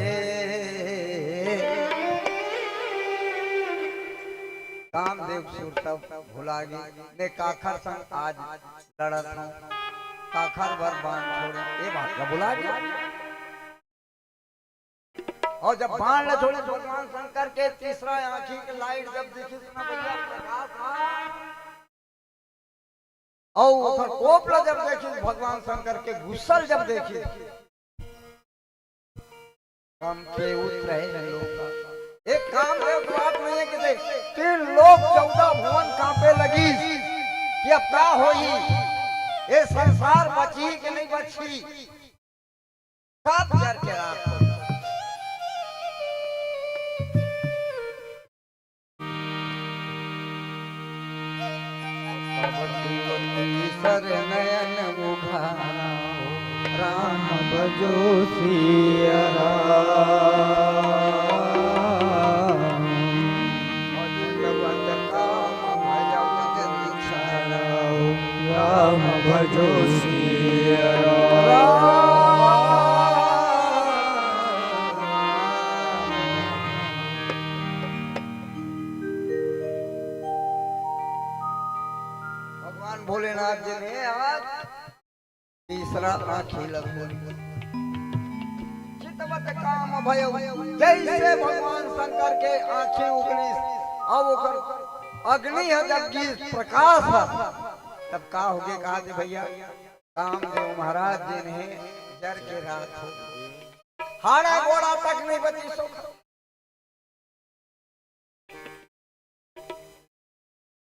कामदेव सुरता भुला गे ने काखर संग आज लड़त हूँ, काखर भर बाण छोड़े, ये बात का भुला गया। और जब बाण न छोड़े भगवान शंकर के तीसरा आंखी की लाइट जब दिखी ना भैया प्रकाश, और कोपला जब देखी भगवान शंकर के गुस्सल जब देखी, कम पे उतरे लोग। एक काम है तो बात नहीं है कि तीन लोग 14 भुवन कांपे लगी कि अब क्या होई, ये संसार बची कि नहीं बची। सब जर के रात हो सर नयन मुखाओ राम भजो सिया राम। भगवत काम भजौ जन छाड़ौ। राम भजो सिया राम। भगवान भोलेनाथ जी ने आज तीसरा आँखी लगो चितवत काम भयो। जैसे भगवान शंकर के आँखें उगली अब ओकर अग्नि है जब की प्रकाश है तब का हो गए। कहा थे भैया कामदेव महाराज जी ने जर के रात हो हाड़ा घोड़ा तक नहीं बची सुख।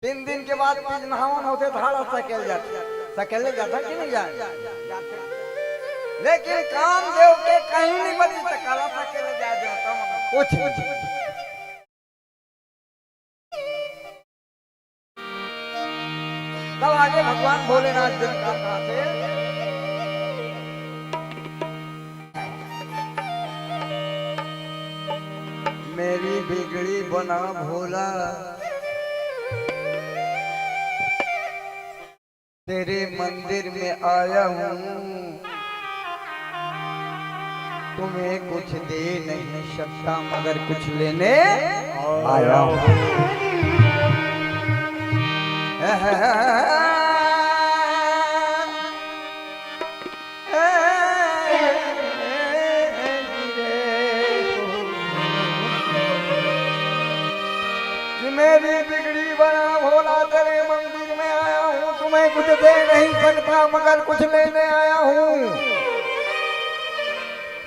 3 दिन के बाद तीज नहावन होते धाड़ा सकेल जाता कि नहीं जाते। लेकिन कामदेव के कहीं नहीं बची तो काला सकेले जाता कुछ नहीं। तब आगे भगवान भोलेनाथ जी का कहा थे मेरी बिगड़ी बना भोला तेरे मंदिर में आया हूँ तुम्हें कुछ दे नहीं सकता मगर कुछ लेने आया हूँ। मेरी बिगड़ी बना भोला तेरे मंदिर में आया हूँ तुम्हें कुछ दे नहीं सकता मगर कुछ लेने आया हूँ।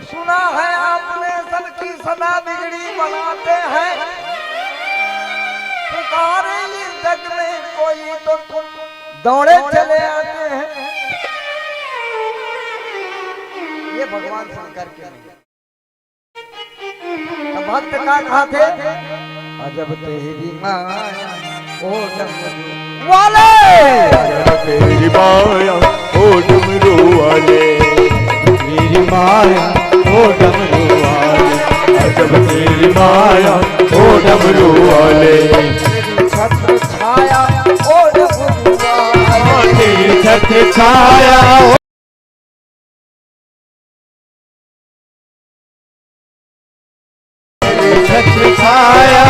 सुना है आपने सबकी सदा बिगड़ी बनाते हैं पुकारे इस जग में कोई तो तुम दौड़े चले आते हैं। ये भगवान शंकर के भक्त का कहा थे अजब तेरी माया ओ डमरू वाले अजब तेरी माया ओ डमरू वाले। तेरी माया ओ डमरू वाले। अजब तेरी माया ओ डमरू वाले। तेरी छत्र छाया ओ डमरू वाले। तेरी छत्र छाया छत्र छाया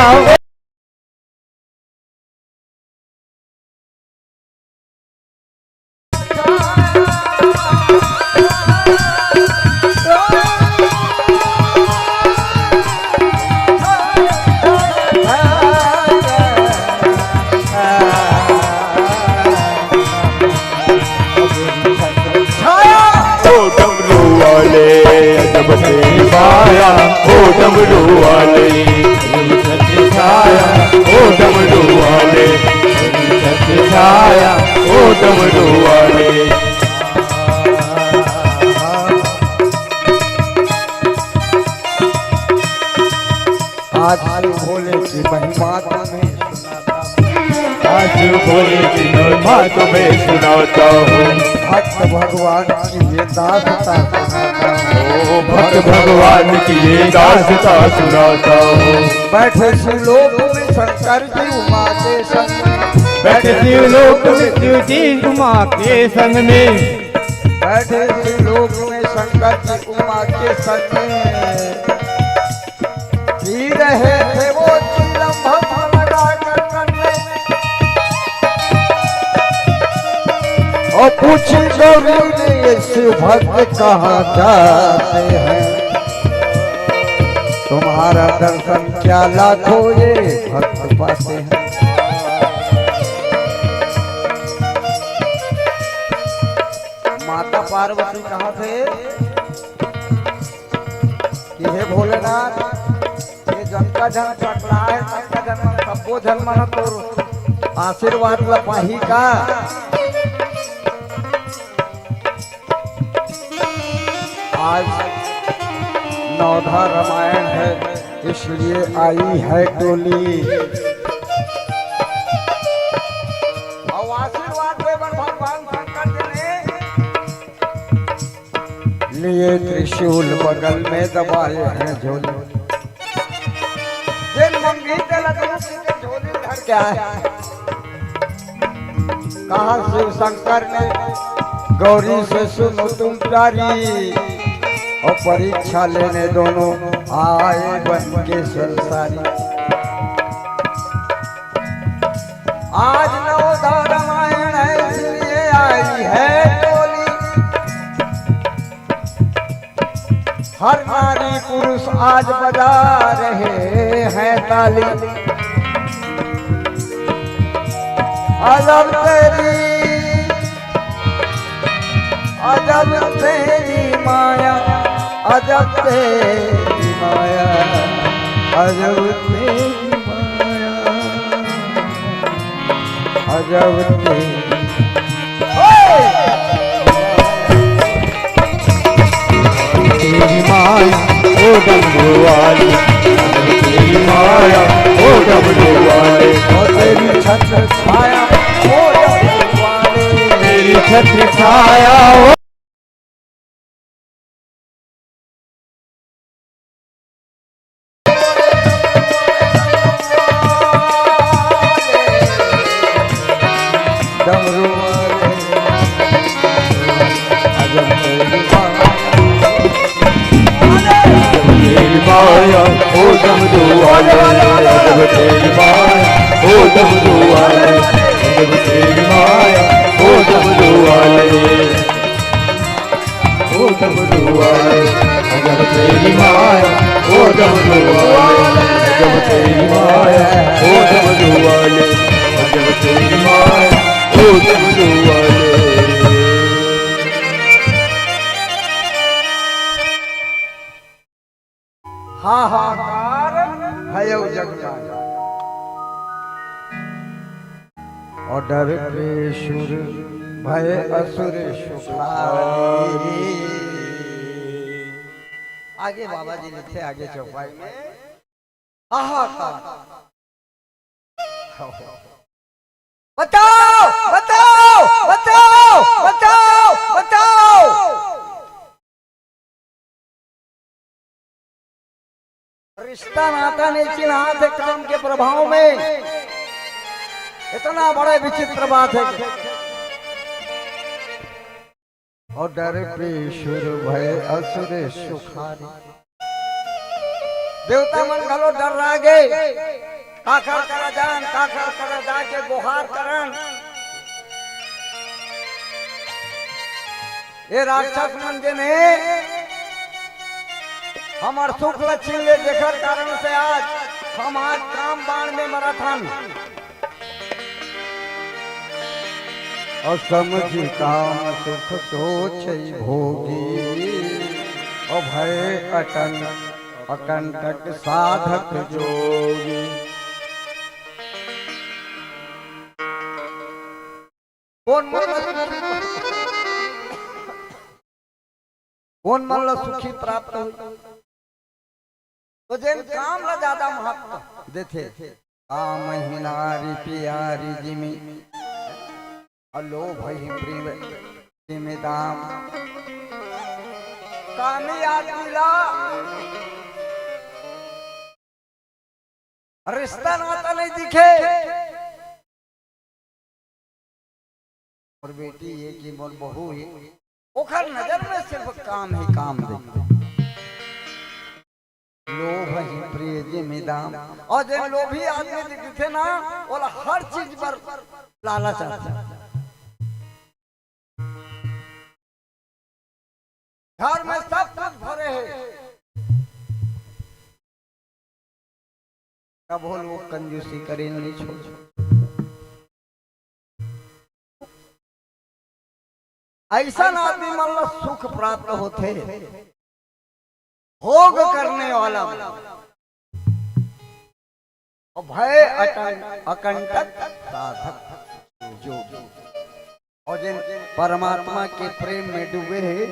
अजब तेरी माया ओ डमरू वाले। छत्र छाया ओ डमरू वाले। छत्र छाया ओ डमरू वाले। आज भोले की महिमा तुम्हें सुनाता हूँ। आज भोले की महिमा तुम्हें सुनाता हूँ। भक्त भगवान की ये दास्तां सुनाता हूँ। भक्त भगवान की ये दास्तां सुनाता हूँ। बैठे शिवलोक में शंकर जी उमा के संग में। बैठे शिवलोक में शिव जी उमा के संग में। बैठे शिवलोक में शंकर जी उमा के संग में पी रहे थे वो चिलम भस्म लगा कर कन्ने। और पूछी गौरी ने ये शिव भक्त कहाँ जाते हैं तुम्हारा दर्शन क्या लाखों ये भक्त पाते हैं। माता पार्वती कहाँ थे कि हे भोलेनाथ ये जनका जन सकला है सबका जन्म सबो जन्म तो आशीर्वाद लपाही का। आज नवधा रामायण है इसलिए आई है टोली और आशीर्वाद देवन भगवान शंकर जी ने लिए त्रिशूल बगल में दबाए हैं झोले झोले धर क्या है। कहा शिव शंकर ने गौरी से सुनो तुम प्यारी और परीक्षा लेने दोनों आए बन के संसारी। आज नवधा रामायण है इसलिए आई है टोली हर नारी पुरुष आज बजा रहे हैं ताली। अजब तेरी माया अजब तेरी माया अजब तेरी माया अजब तेरी माया ओ डमरू वाली तेरी माया ओ डमरू वाले और तेरी छत्र छाया ओ डमरू वाले तेरी छत्र छाया ओ डमरू वाले अजब तेरी माया ओ डमरू वाले अजब तेरी माया ओ डमरू वाले अजब तेरी माया ओ डमरू वाले ओ डमरू वाले अजब तेरी माया ओ डमरू वाले अजब तेरी माया ओ डमरू वाले अजब तेरी माया ओ डमरू वाले। हाहाकार है जग और डर के सुर भय असुर शुक्लारी। आगे बाबा जी लिखे आगे चौपाई में हाहाकार। बताओ बताओ बताओ बताओ बताओ रिश्ता नाता नहीं चिन्हा थे काम के प्रभाव में। इतना बड़े विचित्र बात है और डर पे सुर भय असुर सुखारी। देवता मन घलो डर लागे काखर कर जान काखर कर जाके गुहार करन। ये राक्षस मन जे ने हमार सुख लक्ष्मी ले देखर कारण से आज हम आज काम बाण में मरत हन और समझी काम सुख सोच भोगी और भय अटन अकंटक साधक जोगी। कौन मन सुखी प्राप्त हुई तो जेन काम ला ज्यादा महत्व देथे। काम ही नारी प्यारी जिमी अलोभ ही प्रेम जिमी दाम। कामी आदमी ला रिश्ता नाता नहीं दिखे और बेटी ये की मोर बहू ही ओखर नजर में सिर्फ काम ही काम देखते। लोभ ही प्रिय जिमी दाम और जो लोभी आदमी दिखते ना वो हर चीज पर लालच आता है। घर में सब कुछ भरे है कब हो लोग कंजूसी करे नहीं छोड़। ऐसा आदमी मतलब सुख प्राप्त होते भोग करने वाला और भय अकंटक साधक जोगी। और जिन परमात्मा के प्रेम में डूबे हैं,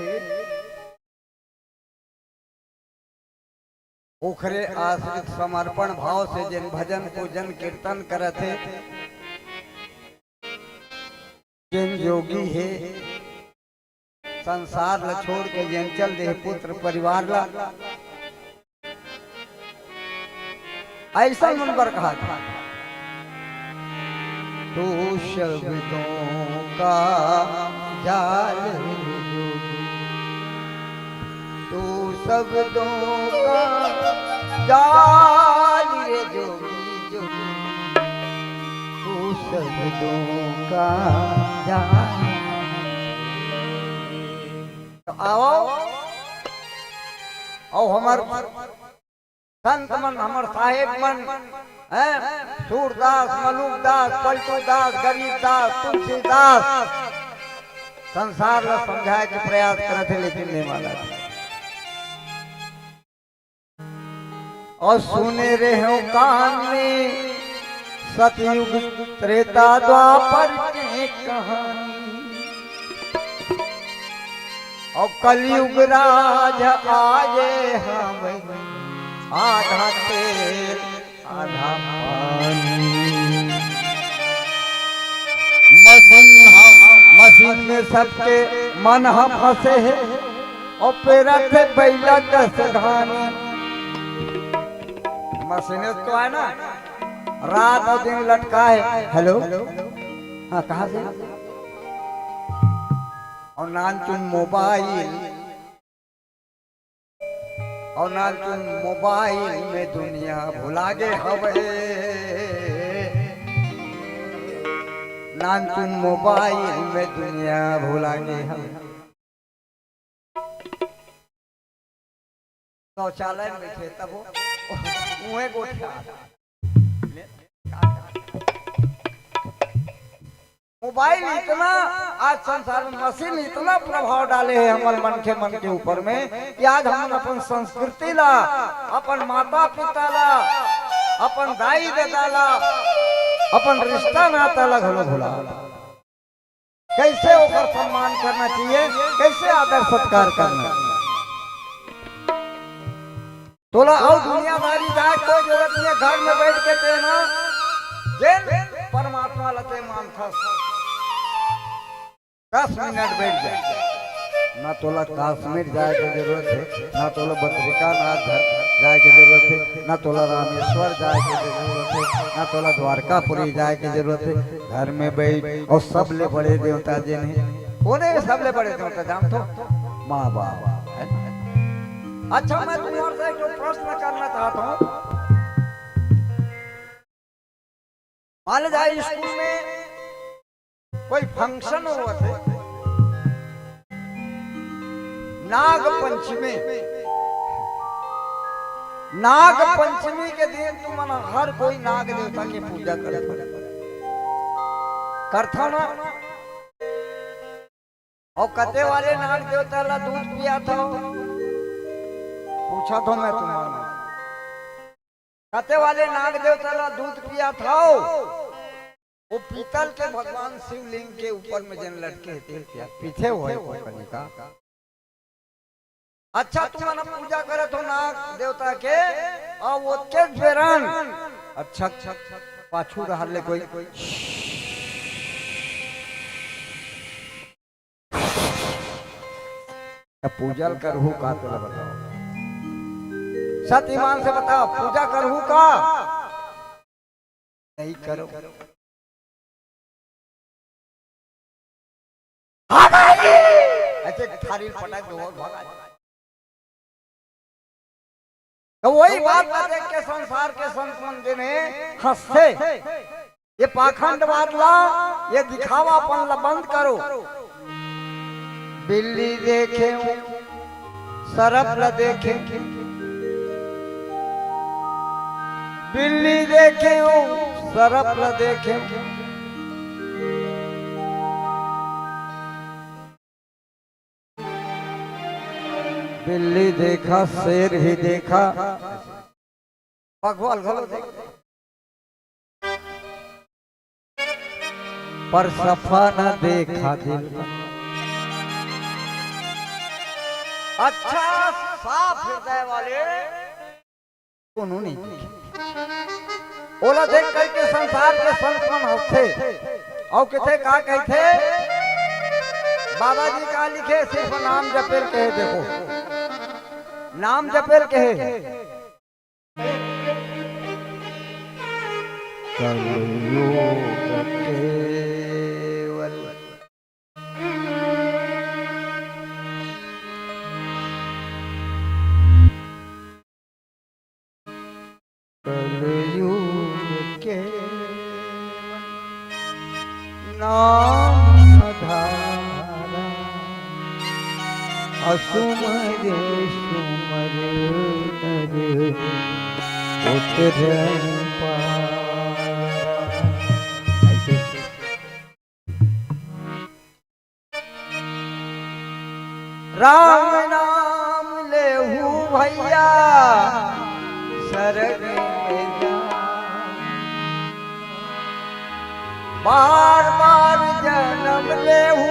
ओखरे आश्रित समर्पण भाव से जिन भजन पूजन कीर्तन करते, जिन योगी है संसार ला छोड़ के जिन चल दे पुत्र परिवार ला, ऐसा मन पर कहा था, तू शब्दों का जाल योगी, तू शब्दों का जाल रे जोगी जोगी, तू शब्दों का जाल। तो आओ हमार संत मन, हमार साहेब मन, सूरदास, मलुकदास, पलटूदास, गरीबदास, तुलसीदास संसार ला समझाए के प्रयास करते, लेकिन नहीं माना। और सुने रहे हो कान में सतयुग त्रेता द्वापर की कहानी, और कलयुग राज आए हम, आधा तेल आधा पानी। मशीन में सबके मन हम फंसे है, और पेरा से बैला दस धानी। मशीन तो है ना, रात और दिन लटका है। हेलो, हाँ कहाँ से? और नानचुन मोबाइल, और नानचुन मोबाइल में दुनिया भुला गे हवे, नानचुन मोबाइल में दुनिया भुला गे हवे। शौचालय में थे तब मुँह गोठा, मोबाइल इतना आज संसार में, मशीन इतना प्रभाव डाले है हमारे मन के ऊपर में कि आज हम अपन संस्कृति ला, अपन माता पिता ला, अपन दाई दादा ला, अपन रिश्ता नाता ला घलो भुला। कैसे ओकर सम्मान करना चाहिए, कैसे आदर सत्कार करना। तोला और दुनियादारी जाए कोई जरूरत नहीं, घर में बैठ के देना जिन परमात्मा लते मानथस 10 मिनट बैठ जाए। ना तोला कश्मीर जाए की जरूरत है, ना तोला बद्रिकानाथ जाए की जरूरत है, ना तोला रामेश्वर जाए की जरूरत है, ना तोला द्वारकापुरी जाए की जरूरत है। घर में बैठ, और सबले बड़े देवता जिन है, उन्हें सबले बड़े देवता जान तो माँ बाप। अच्छा, मैं तुम्हारे से एक प्रश्न करना चाहता हूँ। मान जाए स्कूल में कोई फंक्शन हुआ थे, नाग पंचमी, नाग पंचमी के दिन तुम हर कोई नाग देवता की पूजा करता ना। और कते वाले नाग देवता ला दूध पिया था, पूछा तो मैं तुम्हारा, कते वाले नाग देवता ला दूध पिया था। वो पीतल के भगवान शिवलिंग के ऊपर में जन लटके थे, पीछे हुए का। अच्छा, तुम्हारा पूजा करे तो नाग देवता के, और वो के बेरन अच्छा पाछू रहा ले कोई पूजा करहू का, तो बताओ सत ईमान से बताओ, पूजा करहू का नहीं करो। ऐसे थारी पटाख दो और भागा। तो वही बात देख के संसार के संत मंदिर ने हंसते, ये पाखंड वाला, ये दिखावापन ला बंद करो। बिल्ली देखे सरप ला देखे, बिल्ली देखे सरप ला देखे, बिल्ली देखा शेर ही देखा, भगवान घलो देख। पर सफा न देखा दिल। अच्छा साफ हृदय वाले उन्होंने ओला देख करके संसार के संत मन होते और किथे का कहते बाबा जी का लिखे सिर्फ नाम जपेल कहे। देखो नाम जपेल कहे कलयुग केवल कलयुग केवल नाम धारा असुमरे सुमरे नर उतर राम नाम लेहू भैया सरग में जा बार बार जन्म लेहू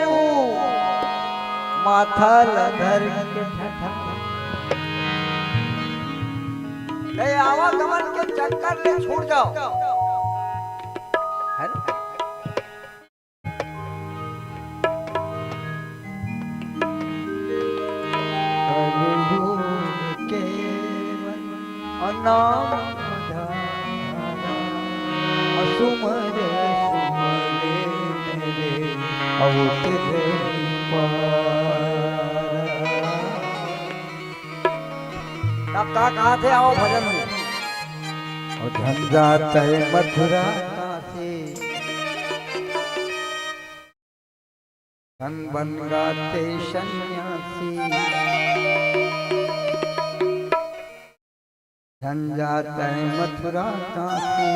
माथा लधर के ठठा ले आवागमन के चक्कर ले छूट जाओ है ना। नाम सुमरे सुमरे मेरे अवतरे अब कहा थे आओ भजन में और झंझात है मथुरा काशी धन बन गाते सन्यासी झंझात है मथुरा काशी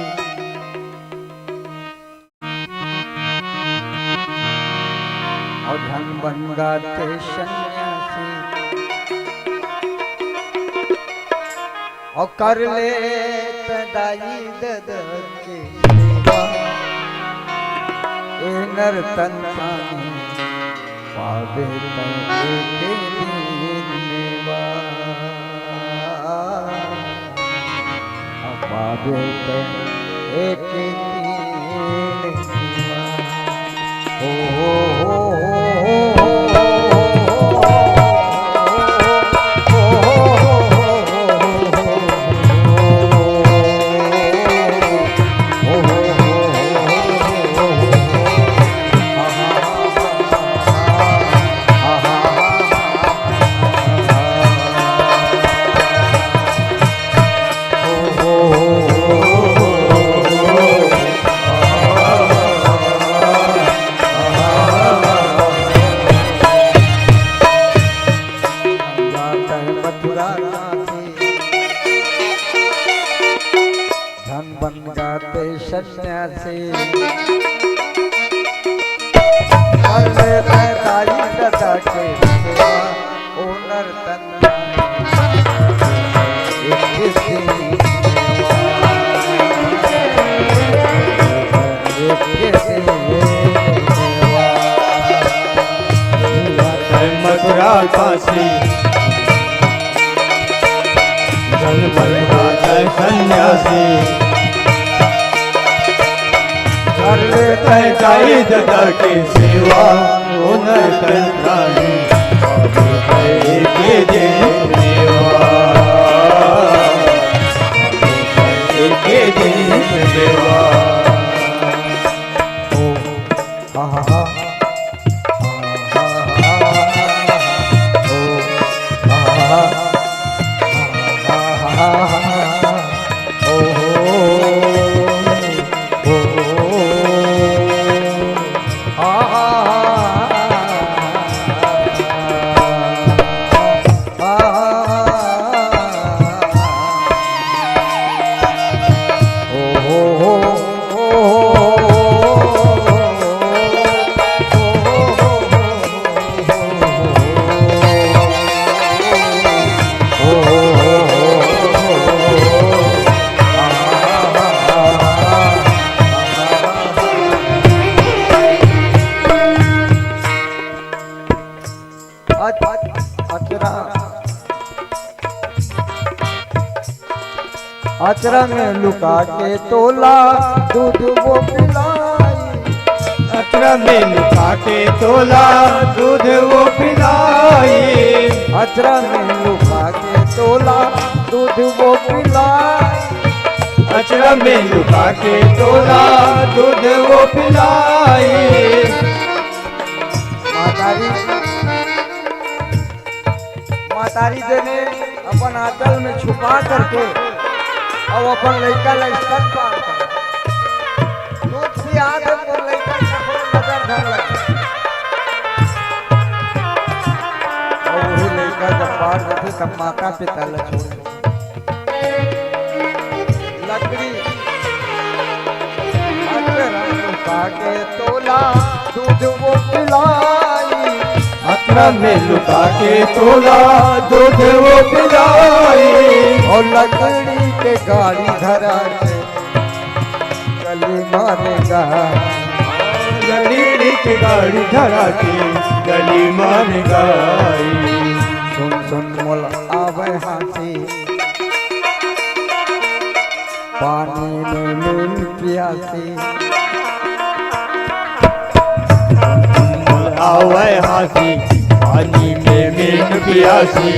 और धन बन गाते सन्यासी और कर ले तदाई दद के सेवा ए नर्तन पावे तय के दिन मेवा पावे तय एक दिन मेवा हो सन्यासी कर ले तारी ददा के सेवा ओ नर्तन एक दिन मथुरा काशी जल बलवाता सन्यासी कर लेता है जाई ददा की सेवा ओ नर्तन प्राणी के दिन सेवा के दिन सेवा ओ हा हा अचरा अचरा में लुका के तोला दूध वो पिलाई अचरा में लुका के तोला दूध वो पिलाई अचरा में लुका के तोला दूध वो पिलाई अचरा में लुका के तोला दूध वो पिलाई मातारी जी ने अपन आंचल में छुपा करके और अपन लड़का स्तन पार कर दूध की आदत और लड़का नजर धर लगे और वही लड़का जब पार करते तब माता पिता ल छोड़ लकड़ी के तोला दूध वो पिलाई अचरा में लुका के तोला दूध वो पिलाई और लकड़ी के गाड़ी धरा के गली मारेगा लकड़ी की गाड़ी धरा के गली मारेगा सुन सुन मोल आवे हाथी पानी में नील प्यासी आवे हाथी पानी में मीन पियासी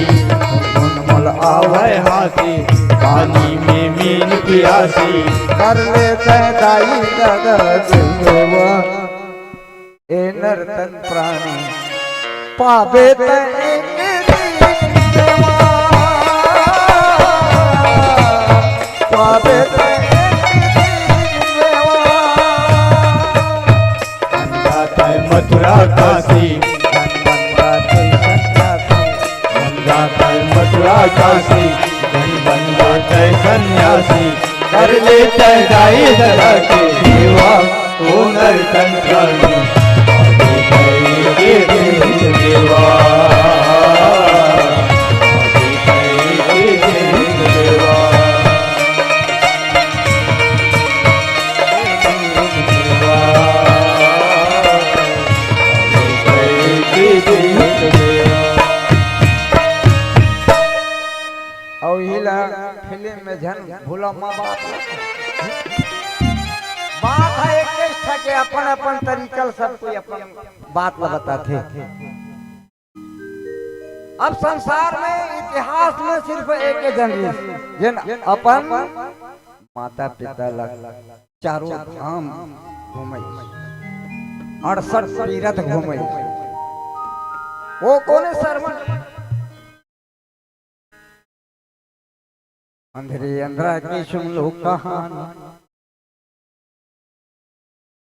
मोल आवे हाथी पानी में मीन पियासी कर ले दाई दादा ए नर्तन प्राणी पावे पावे मथुरा काशी मथुरा काशी धन बन जाते सन्यासी कर लेते दाई दरा के सेवा ओ नर्तन प्राणी देवा फिल्म में झन भूला माँ बात है एक के अपन अपन तरीका सब कोई अपन बात बताते। अब संसार में इतिहास में सिर्फ एक जन अपन माता पिता लग चारों धाम घूमे 68 तीर्थ घूमे वो कोने सरवन अंधेरे अंधरा की सुन लो कहानी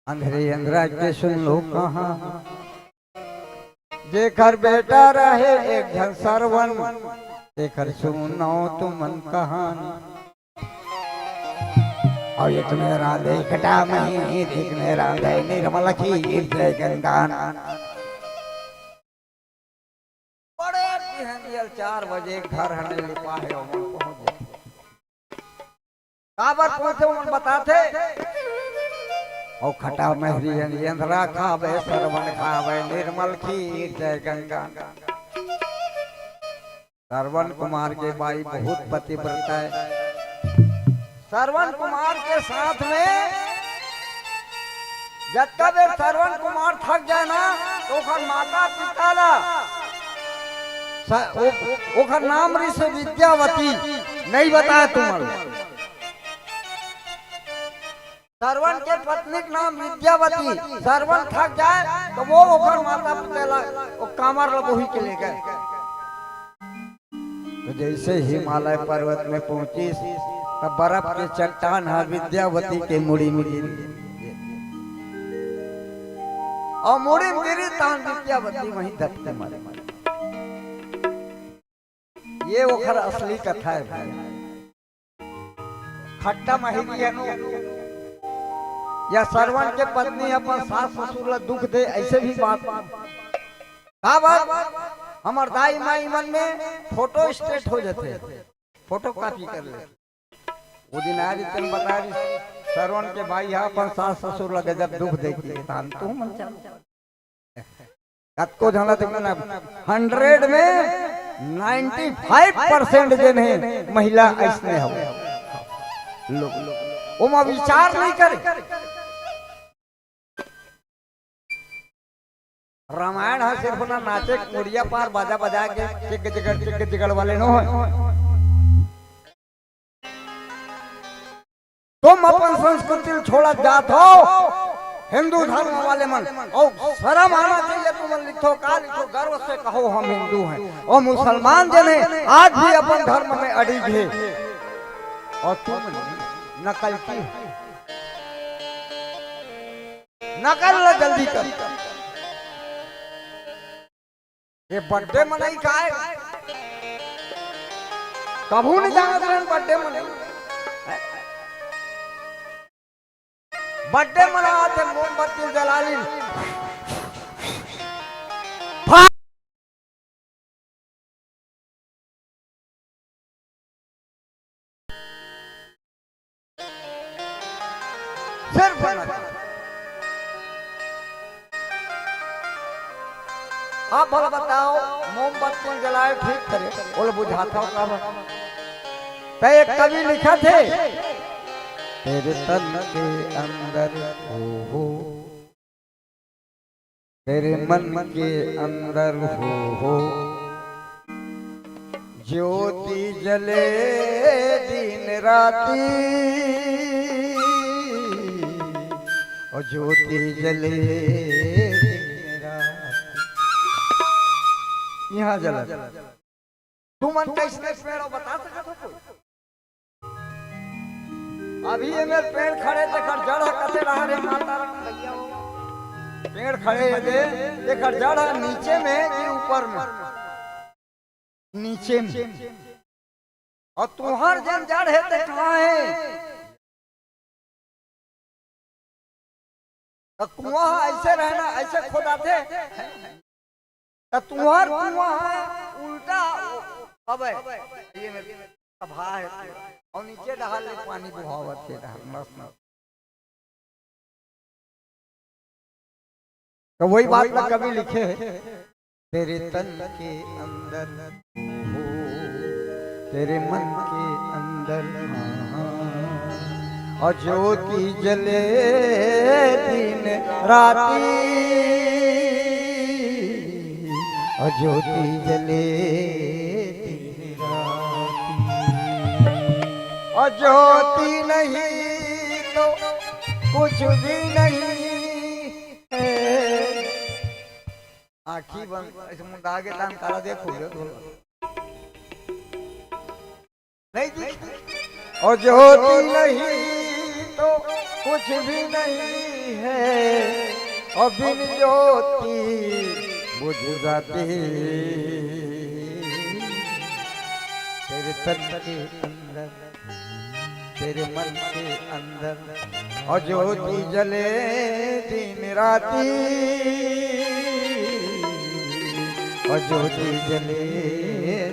अंधेरे अंधरा के सुन लो कहानी जेकर बेटा रहे एक जन सरवन जेकर सुनो तुमन कहानी और एक में राधे खटा मही एक में राधे निर्मल खीर जय गंगान बड़े बिहनियल 4 बजे घर हने लिपा है पहुंच जाए काबर पहुंचे मन बताते और खटा महरी अंधरा खावे सरवन खावे निर्मल खीर जय गंगा श्रवण कुमार के भाई बहुत पतिव्रता है। श्रवण कुमार के साथ में जब तक श्रवण कुमार थक जाए ना तो ओखर माता पिता ला ओखर नाम ऋषि विद्यावती नहीं बताया तुम्हारे श्रवण के पत्नी का नाम विद्यावती श्रवण थक जाए तो वो ओखर माता पिता ला कामर लगोही के ले गए। तो जैसे हिमालय पर्वत में पहुंची तब बर्फ के चट्टान है विद्यावती के मुड़ी में गिरी और मुड़ी में गिरी तान विद्यावती वहीं दबते मरे। ये ओखर असली कथा है भाई। खट्टा महिली है या श्रवण के पत्नी अपन सास ससुर ला दुख दे ऐसे भी बात हमार दाई माई मन में फोटो स्टेट हो जाते फोटो कॉपी कर ले वो दिन आज तुम बता रही श्रवण के भाई अपन सास ससुर लगे जब दुख देखी तान तू मन कत को झाला देखना 100 में 95% जन है महिला ऐसने हो लोग ओमा विचार नहीं करे। रामायण है सिर्फ ना नाचे मुड़िया पार बाजा बजा के चिक जिगड़ वाले नो है। तुम अपन संस्कृति छोड़ा जात हो हिंदू धर्म वाले मन और शर्म आना चाहिए। तुम लिखो का लिखो गर्व से कहो हम हिंदू हैं और मुसलमान जने आज भी अपन धर्म में अड़िग है और तुम नकल की नकल न जल्दी कर। ये बर्थडे मनाई का है कभू नहीं जाना बर्थडे मनाई बर्थडे मनाते मोमबत्ती जला ली सिर्फ आप भला बताओ मोमबत्ती जलाए ठीक करे बोले बुझाता कब। एक कवि लिखा थे तेरे तन के अंदर हो तेरे मन के अंदर हो ज्योति जले दिन राती और ज्योति जले दिन राती यहाँ जला तुम मन कैसे पेड़ बता सकते हो कोई। अभी ये मेरे पेड़ खड़े थे खड़ जड़ कते रहा रे माता राम भैया पेड़ खड़े थे ये खड़ जड़ नीचे में कि ऊपर में नीचे में और तुम्हार जन जड़ है ते कहाँ है। तो कुआं ऐसे रहना ऐसे खोदाते तो तुम्हार कुआं उल्टा अब ये मेरे सभा है और नीचे डाल ले पानी बहावत के डाल मस मस। तो वही बात में कभी लिखे तेरे तन के अंदर हो तेरे मन के अंदर और ज्योति जले दिन राती और ज्योति जले दिन राती और ज्योति नहीं तो कुछ भी नहीं है। आँखी बंद ऐसे मुंडा के टाइम तारा देखो नहीं दिख और ज्योति नहीं तो कुछ भी नहीं है और बिन ज्योति बुझ जाती तेरे तन के अंदर तेरे मन के अंदर और ज्योति जले दिन राती और ज्योति जले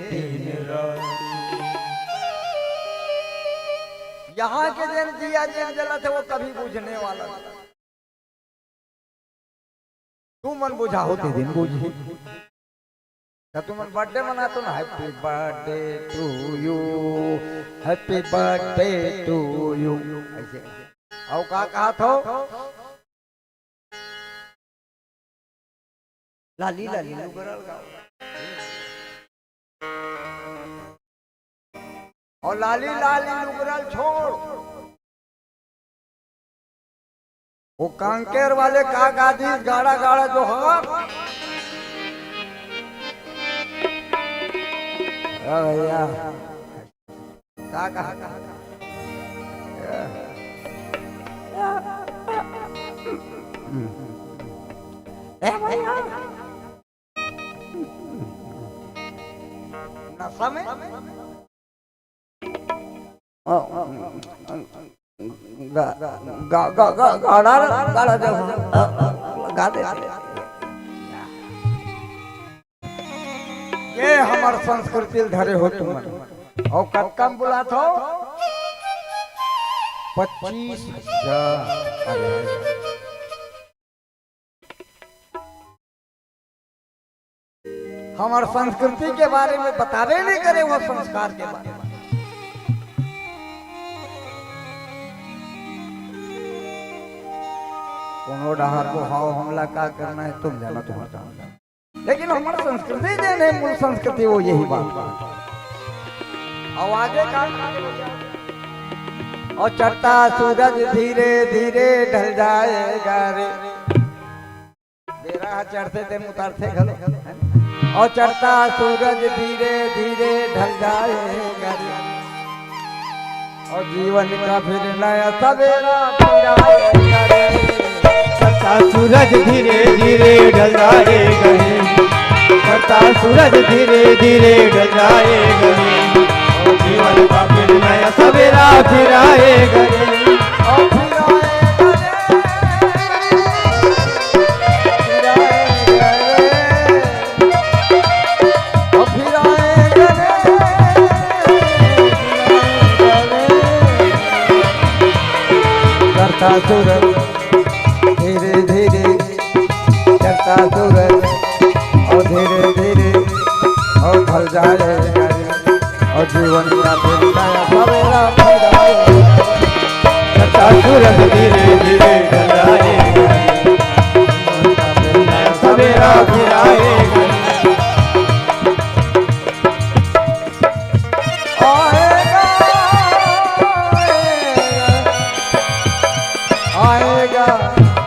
दिन राती। यहाँ के दिन दिया जन जला थे वो कभी बुझने वाला था। तू मन बुझा होते दिन बुझी तू मन बर्थडे मना तो ना happy birthday to you happy birthday to you ऐसे और का कहा था लाली लाली लुगरल गाओ और लाली लाली लुगरल छोड़ वो कांकेर वाले का गादी गाड़ा गाड़ा जो है भैया का कहा नशा में गाड़ा जो गा दे ये हमार संस्कृति धरे हो तुम और कब कम बुला थो 25,000 25,000 हमार संस्कृति के बारे में बतावे नहीं करे, वो संस्कार के बारे में। कोनो डहार को हाव हमला का करना है तुम जाना, तुम्हारा, लेकिन हमारी संस्कृति देने मूल संस्कृति वो यही बात। और आगे का और चढ़ता सूरज धीरे धीरे ढल जाएगा रे, बेरा चढ़ते थे उतरते घलो। और चढ़ता सूरज धीरे धीरे ढल जाएगा रे, और जीवन का फिर नया सवेरा फिर आएगा रे। चढ़ता सूरज धीरे धीरे ढल जाएगा रे, चढ़ता सूरज धीरे धीरे ढल जाएगा रे, और जीवन का फिर नया सवेरा फिर आएगा रे। और फिर आएगा रे, और फिर आएगा रे। चढ़ता सूरज धीरे धीरे, चढ़ता सूरज और धीरे धीरे और ढल जाएगा और जीवन का फिर नया सवेरा फिर आएगा। चढ़ता सूरज धीरे धीरे ढल जाएगा, जीवन का फिर नया सवेरा फिर आएगा। आएगा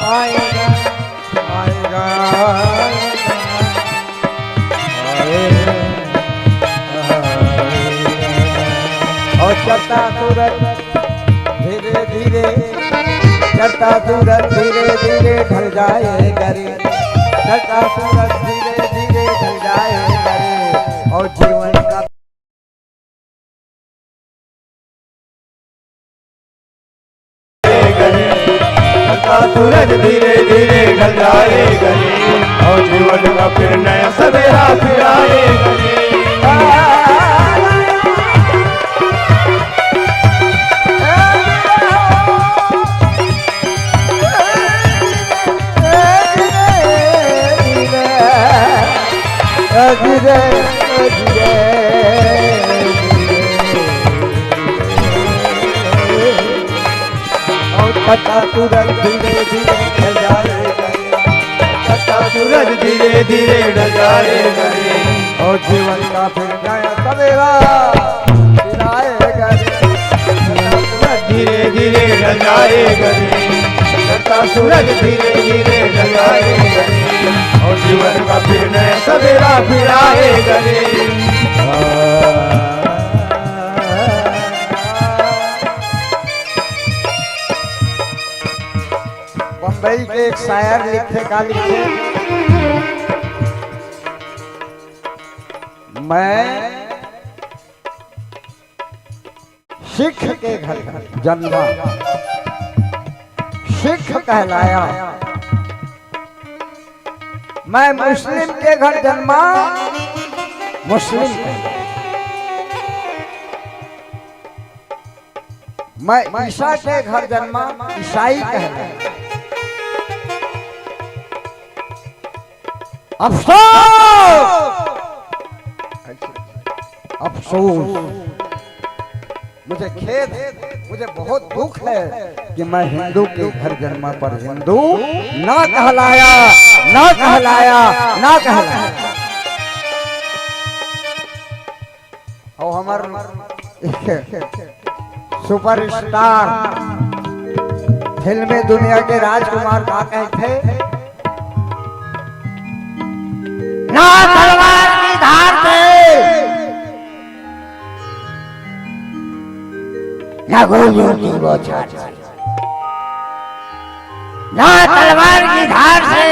आएगा आएगा और चढ़ता सूरज धीरे धीरे, चढ़ता सूरज धीरे धीरे ढल जाएगा रे, चढ़ता सूरज धीरे धीरे ढल जाएगा रे, और जीवन का सूरज धीरे धीरे ढल जाएगा रे, और जीवन का फिर नया सवेरा फिर आएगा रे। चढ़ता सूरज धीरे धीरे ढल जाएगा, चढ़ता सूरज धीरे धीरे ढल जाएगा रे, और जीवन का फिर नया सवेरा फिर आएगा रे। धीरे धीरे ढल जाएगा रे, चढ़ता सूरज धीरे धीरे ढल जाएगा रे, और जीवन का फिर नया सवेरा फिर आएगा रे। बम्बई के एक शायर लिखे का लिखे, मैं सिख के घर जन्मा, सिख कहलाया, मैं मुस्लिम के घर जन्मा, मुस्लिम कहलाया। मैं ईसा के घर जन्मा, ईसाई कहलाया। अफसोस अफसोस, मुझे खेद, मुझे बहुत दुख है कि मैं हिंदू के घर जन्मा पर हिंदू ना कहलाया, ना कहलाया, ना कहलाया। और हमारे सुपरस्टार फिल्मी दुनिया के राजकुमार का कहते, ना तलवार की धार से, ना गोलियों की बौछार से, ना तलवार की धार से,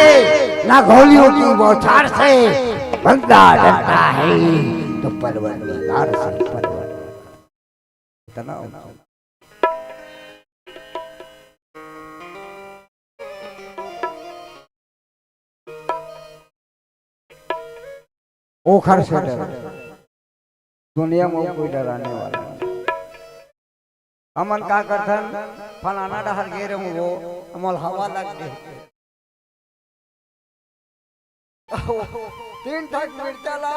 ना गोलियों की बौछार से, बंदा डरता है तो परवरदिगार से, इतना ओखर से डर, दुनिया में कोई डराने वाला नहीं। अमन का करथन फलाना डहर गे रहूं वो अमल हवा लग गए 3 ठक मिर्चा ला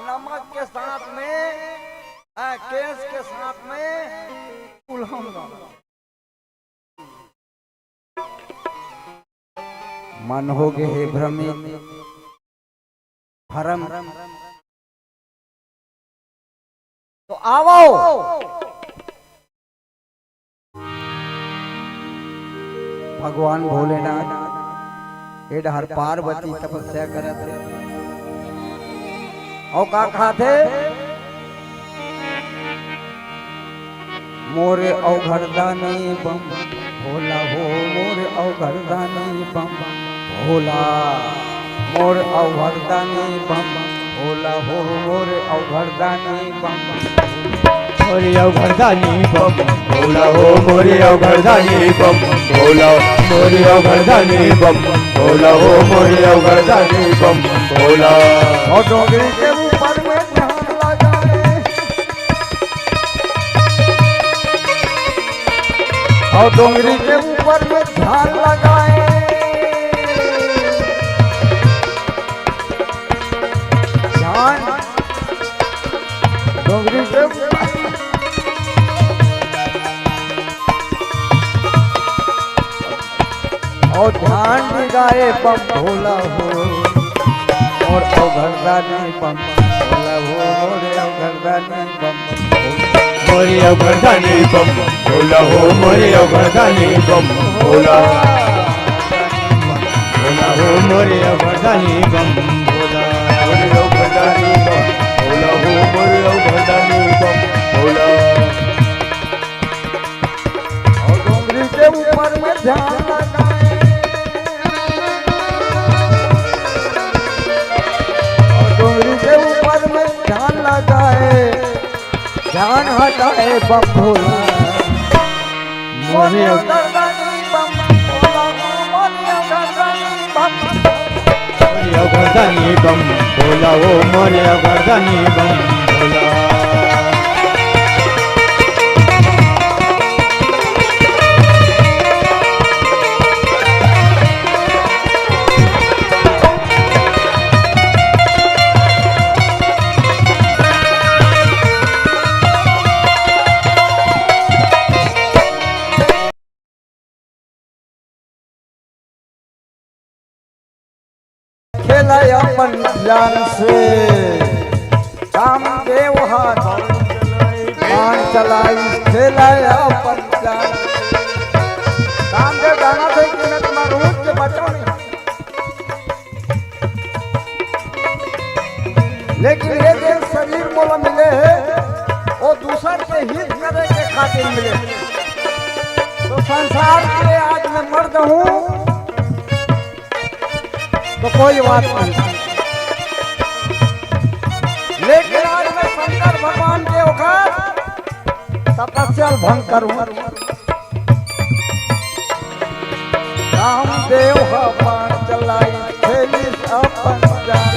नमक के साथ में केस के साथ में उल्हाऊंगा। मन हो गए भ्रमित भरम, तो आवो भगवान भोलेनाथ एड हर पार्वती तपस्या करत थे और का खाते मोरे अवघरदानी बम भोला हो, मोरे अवघरदानी बम भोला, मोर अवघरदानी बम भोला हो, मोरे अवघरदानी बम, मोरे अवघरदानी बम भोला हो, मोरे अवघरदानी बम भोला, मोरे अवघरदानी बम भोला हो, मोरे अवघरदानी बम भोला। और डोंगरी के ऊपर में ध्यान लगाए, और डोंगरी के ऊपर में ध्यान लगाए, ध्यान डोंगरी के और ध्यान लगाए बम भोला हो, और अवघरदानी बम भोला हो, मोरे अवघरदानी बम मोरे अवघरदानी बम भोला हो, मोरे अवघरदानी बम भोला, भोला हो, मोरे अवघरदानी बम भोला, मोरे अवघरदानी बम भोला हो, मोरे अवघरदानी बम भोला। और डोंगरी के ऊपर में ध्यान लगाए, और डोंगरी के ऊपर में ध्यान लगाए, ध्यान हटाए बम भोला, मोरे अवघरदानी बम भोला, मोरे अवघरदानी बम, मोरे अवघरदानी बम भोला हो, मोरे अवघरदानी बम भोला। खेला अपन जान से काम देव हाथ मान चलाई, खेला अपन जान काम देव गाना थे कि न तुम्हारा रूप के बचो नहीं, लेकिन ये देव शरीर मोला मिले है वो दूसर के हित करे के खातिर मिले, तो संसार के आज मैं मर्द हूँ तो कोई बात नहीं, लेकिन आज मैं शंकर भगवान के औकात तपस्या भंग करूं। रामदेव बाण चलाई थैली अपन जान,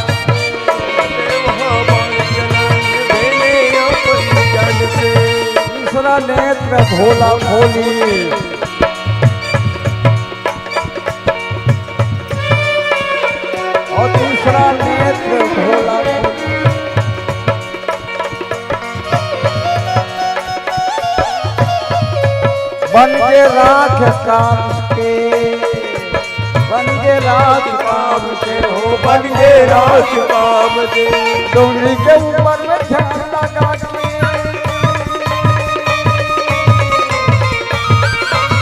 तीसरा नेत्र भोला भोली, और दूसरा नेत्र भोला बन के राख काम के, बन के राख काम के हो, बन के राख काम के, डोंगरी के ऊपर में ध्यान लगा के,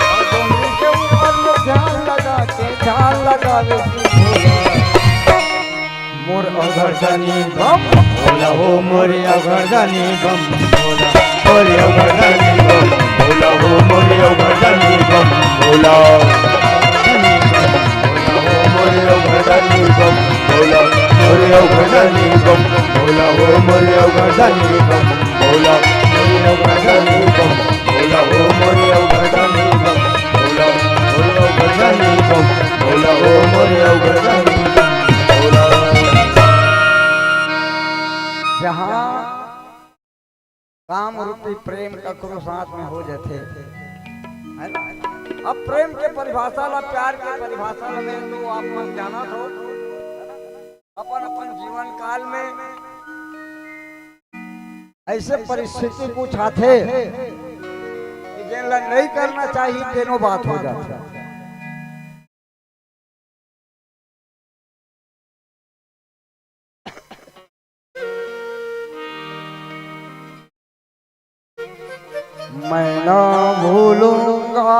और डोंगरी के ऊपर में ध्यान लगा के, ध्यान लगा मोर अवघरदानी बम भोला हो, मोरे अवघरदानी बम भोला, मोरे अवघरदानी बम भोला हो, मोरे अवघरदानी बम भोला, मोरे अवघरदानी बम भोला, मोरे अवघरदानी बम भोला हो, मोरे अवघरदानी बम भोला, मोरे अवघरदानी बम भोला हो, मोरे अवघरदानी बम भोला, मोरे अवघरदानी बम भोला हो, मोरे अवघरदानी बम भोला। जहाँ काम रूपी प्रेम ककरो साथ में हो जाते है ना। अब प्रेम के परिभाषा ला, प्यार के परिभाषा ला में तो आप मन जाना तो अपन अपन जीवन काल में ऐसे परिस्थिति कुछ आथे कि जेला नहीं करना चाहिए तेनो बात हो जाता। मैं ना भूलूंगा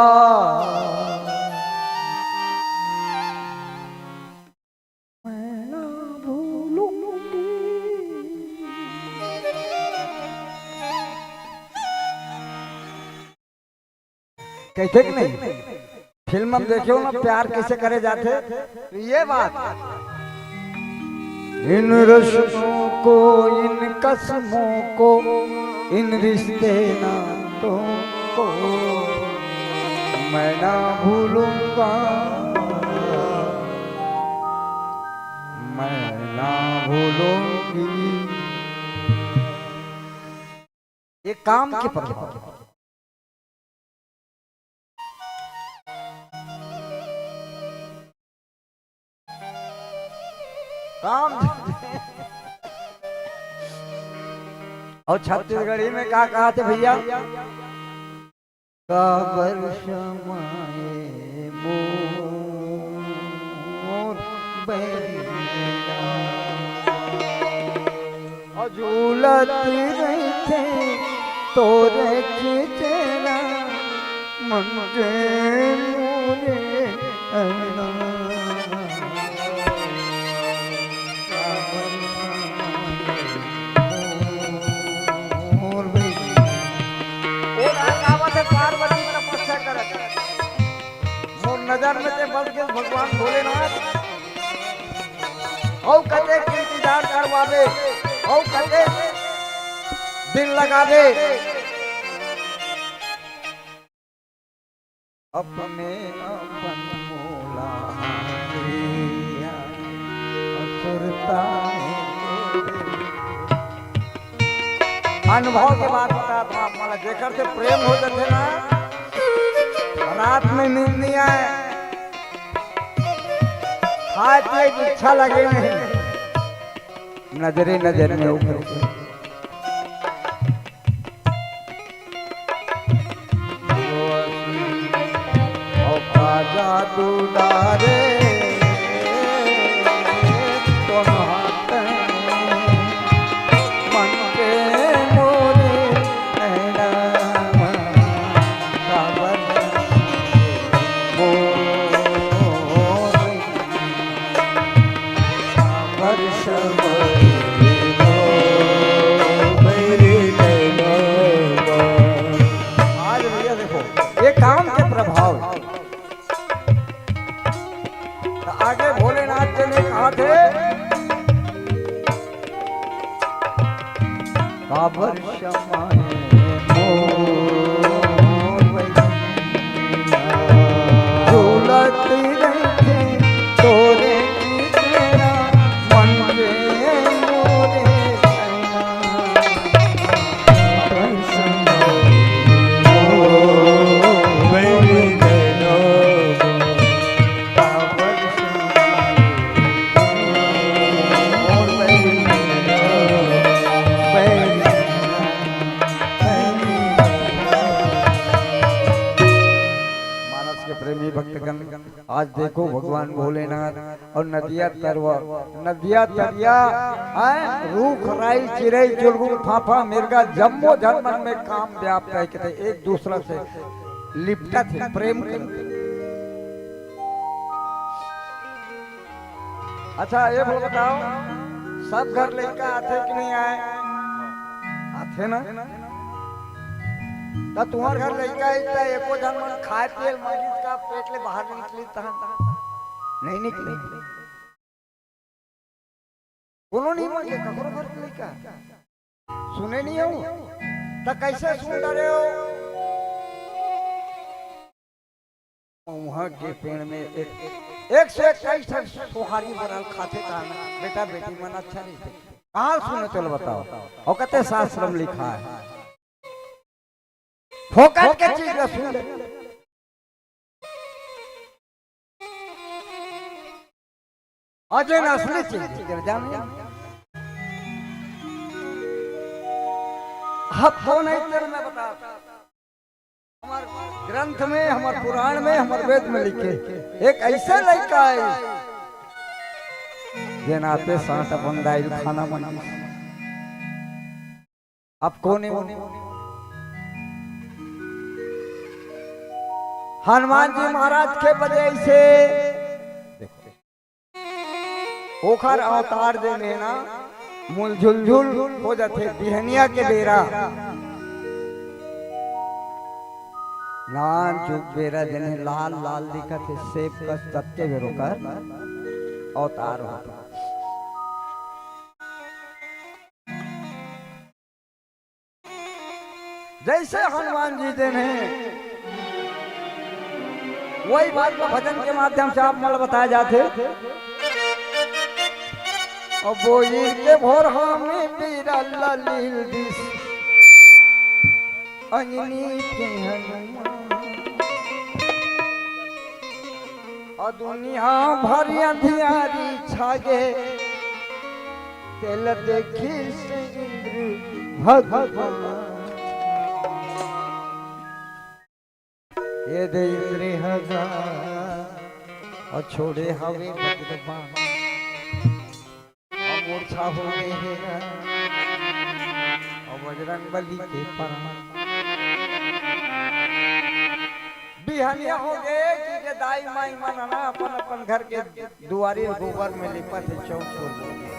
मैं ना भूलूंगी कहते कि नहीं फिल्म में देखो ना प्यार कैसे करे जाते तो ये बात इन रस्मों को इन कसमों को इन रिश्ते नातों को मैं ना भूलूंगा मैं ना भूलूंगी। ये काम के प्रभाव काम और छत्तीसगढ़ी में क्या कहा थे भैया काबर शमाए मोर बैरिया और झूलती रही थे तोरे खींचना मन के मोरे ऐना पार्वती तपस्या करत मोर नजर में से बस के भगवान भोलेनाथ औ कते के इंतजार करवावे औ कते दिन लगावे अपने अपन मोला लिया असुरता अनुभव के बात बता था मला जेकर से प्रेम हो जाते ना रात में नींद नहीं आए खाए पिए की इच्छा लगे नहीं नजरे नजर में ऊपर जादू डारे आगे भोलेनाथ जी ने कहा थे काबर शमाए झूलती रही थे तोरे की तेरा मन के मोरे आज देखो भगवान भोलेनाथ और नदिया तरवा नदिया तरिया रूख राई चिड़ई चुलगुल फाफा मिर्गा जम्मो जन्मन में काम व्याप्त है कि एक दूसरा से लिपटा थे प्रेम करते। अच्छा ये बताओ सब घर लड़का आते कि नहीं आए आते ना तो तुम्हार घर लड़का इतना एको जन मन खाए पिए मालिश का पेट ले बाहर निकली नहीं निकले कोनो नहीं मांगे ककरो घर लड़का सुने नहीं हो तो कैसे सुन रहे हो वहां के पेड़ में 121 सोहारी बनल खाते कहना बेटा बेटी मन अच्छा नहीं थे कहाँ सुने चलो बताओ और कहते शास्त्र में लिखा है फोकट के चीज का सुन अजय ने असली चीज जाने अब तो नहीं तेरे मैं बता हमारे ग्रंथ में हमारे पुराण में हमारे वेद में लिखे एक ऐसा लड़का है जे नाते सांस बंदाइल खाना मन अब कौन है हनुमान जी महाराज के वजह से ओखर अवतार देने ना मूल झुलझुल हो जाते बिहनिया के बेरा लाल चुप बेरा जने लाल लाल दिखत है सेब का सत्य बेरो कर अवतार होता जैसे हनुमान जी देने वही बात को भजन के माध्यम से आप मल बताए जाते और वो के भोर हमें बीरा ललील दिस अंजनी के हनुमान और दुनिया भर अंधियारी छागे तेल देखी से इंद्र भगवान ये दे इंद्र हजार और छोड़े हवे भगवान मूर्छा हो गए हैं और बजरंग बली के परम बिहनिया हो गए कि दाई माई मनना अपन अपन घर के दुआरी गोबर में लिपत है चौक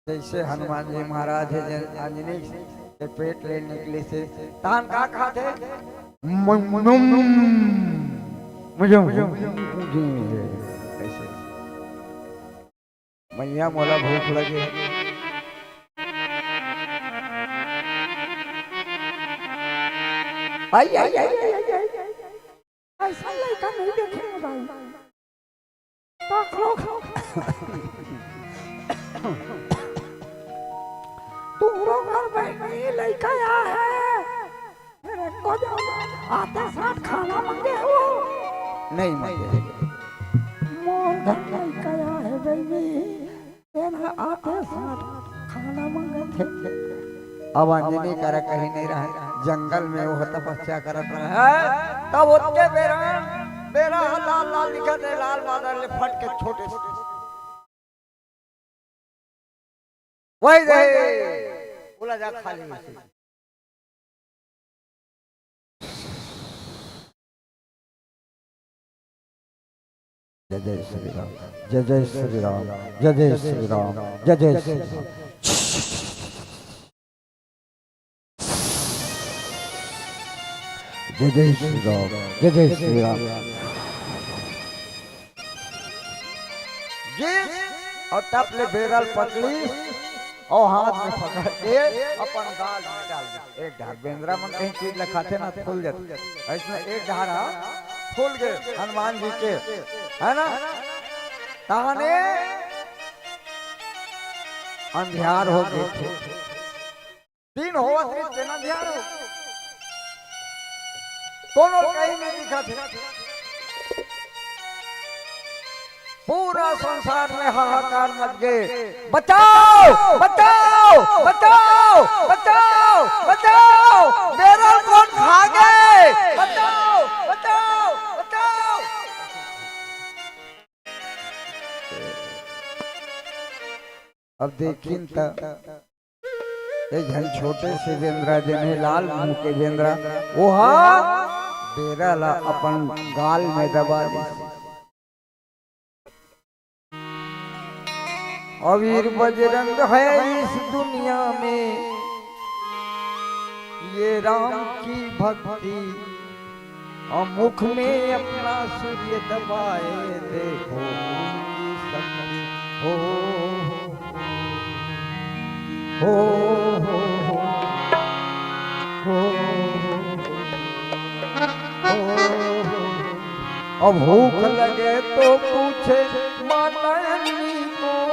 जैसे हनुमान जी महाराज है आंजनेय के पेट ले निकले से तान का खाते मुझे मैया मोला भूख लगे आई आई आई ऐसा लड़का नहीं देखेंगे भाई तुम्हारा घर में नहीं लड़का आया है मेरे को आते साथ खाना मांगे हो नहीं मांगे मोर घर लड़का आया है बेबी तेरा आते साथ खाना मांगे थे अब अंजनी कर कहीं नहीं रहा जंगल में वो तपस्या करत रहा है तब उसके बेरा बेरा लाल लाल दिखत है लाल बादल ले फट के छोटे वही दे बोला जा खाली में जय जय श्री राम जय जय श्री राम जय जय श्री राम जय जय श्री राम जय जय श्री राम जय जय श्री राम और टपले बेरल पकड़ी और हाथ में पकड़ के अपन गाल में डाल दे एक ढार बेंद्रा मन कहीं चीज लखाते ना फूल जाते ऐसे एक ढारा फूल गए हनुमान जी के है ना ताने अंधियार हो गए थे दिन हो अंधियार हो दोनों कहीं नहीं दिखा थे पूरा संसार में हाहाकार मच गए बचाओ बचाओ बचाओ बचाओ बचाओ बेरल कौन खा गए बचाओ बचाओ बचाओ अब देखिन एक छोटे से बेंद्रा जिन्हें लाल मुंह के बेंद्रा वो बेरल अपन गाल में दबा दी अवीर बजरंग है इस दुनिया में ये राम की भक्ति और मुख में अपना सूर्य दबाए देखो हो हो हो हो अब भूख लगे तो पूछे माता को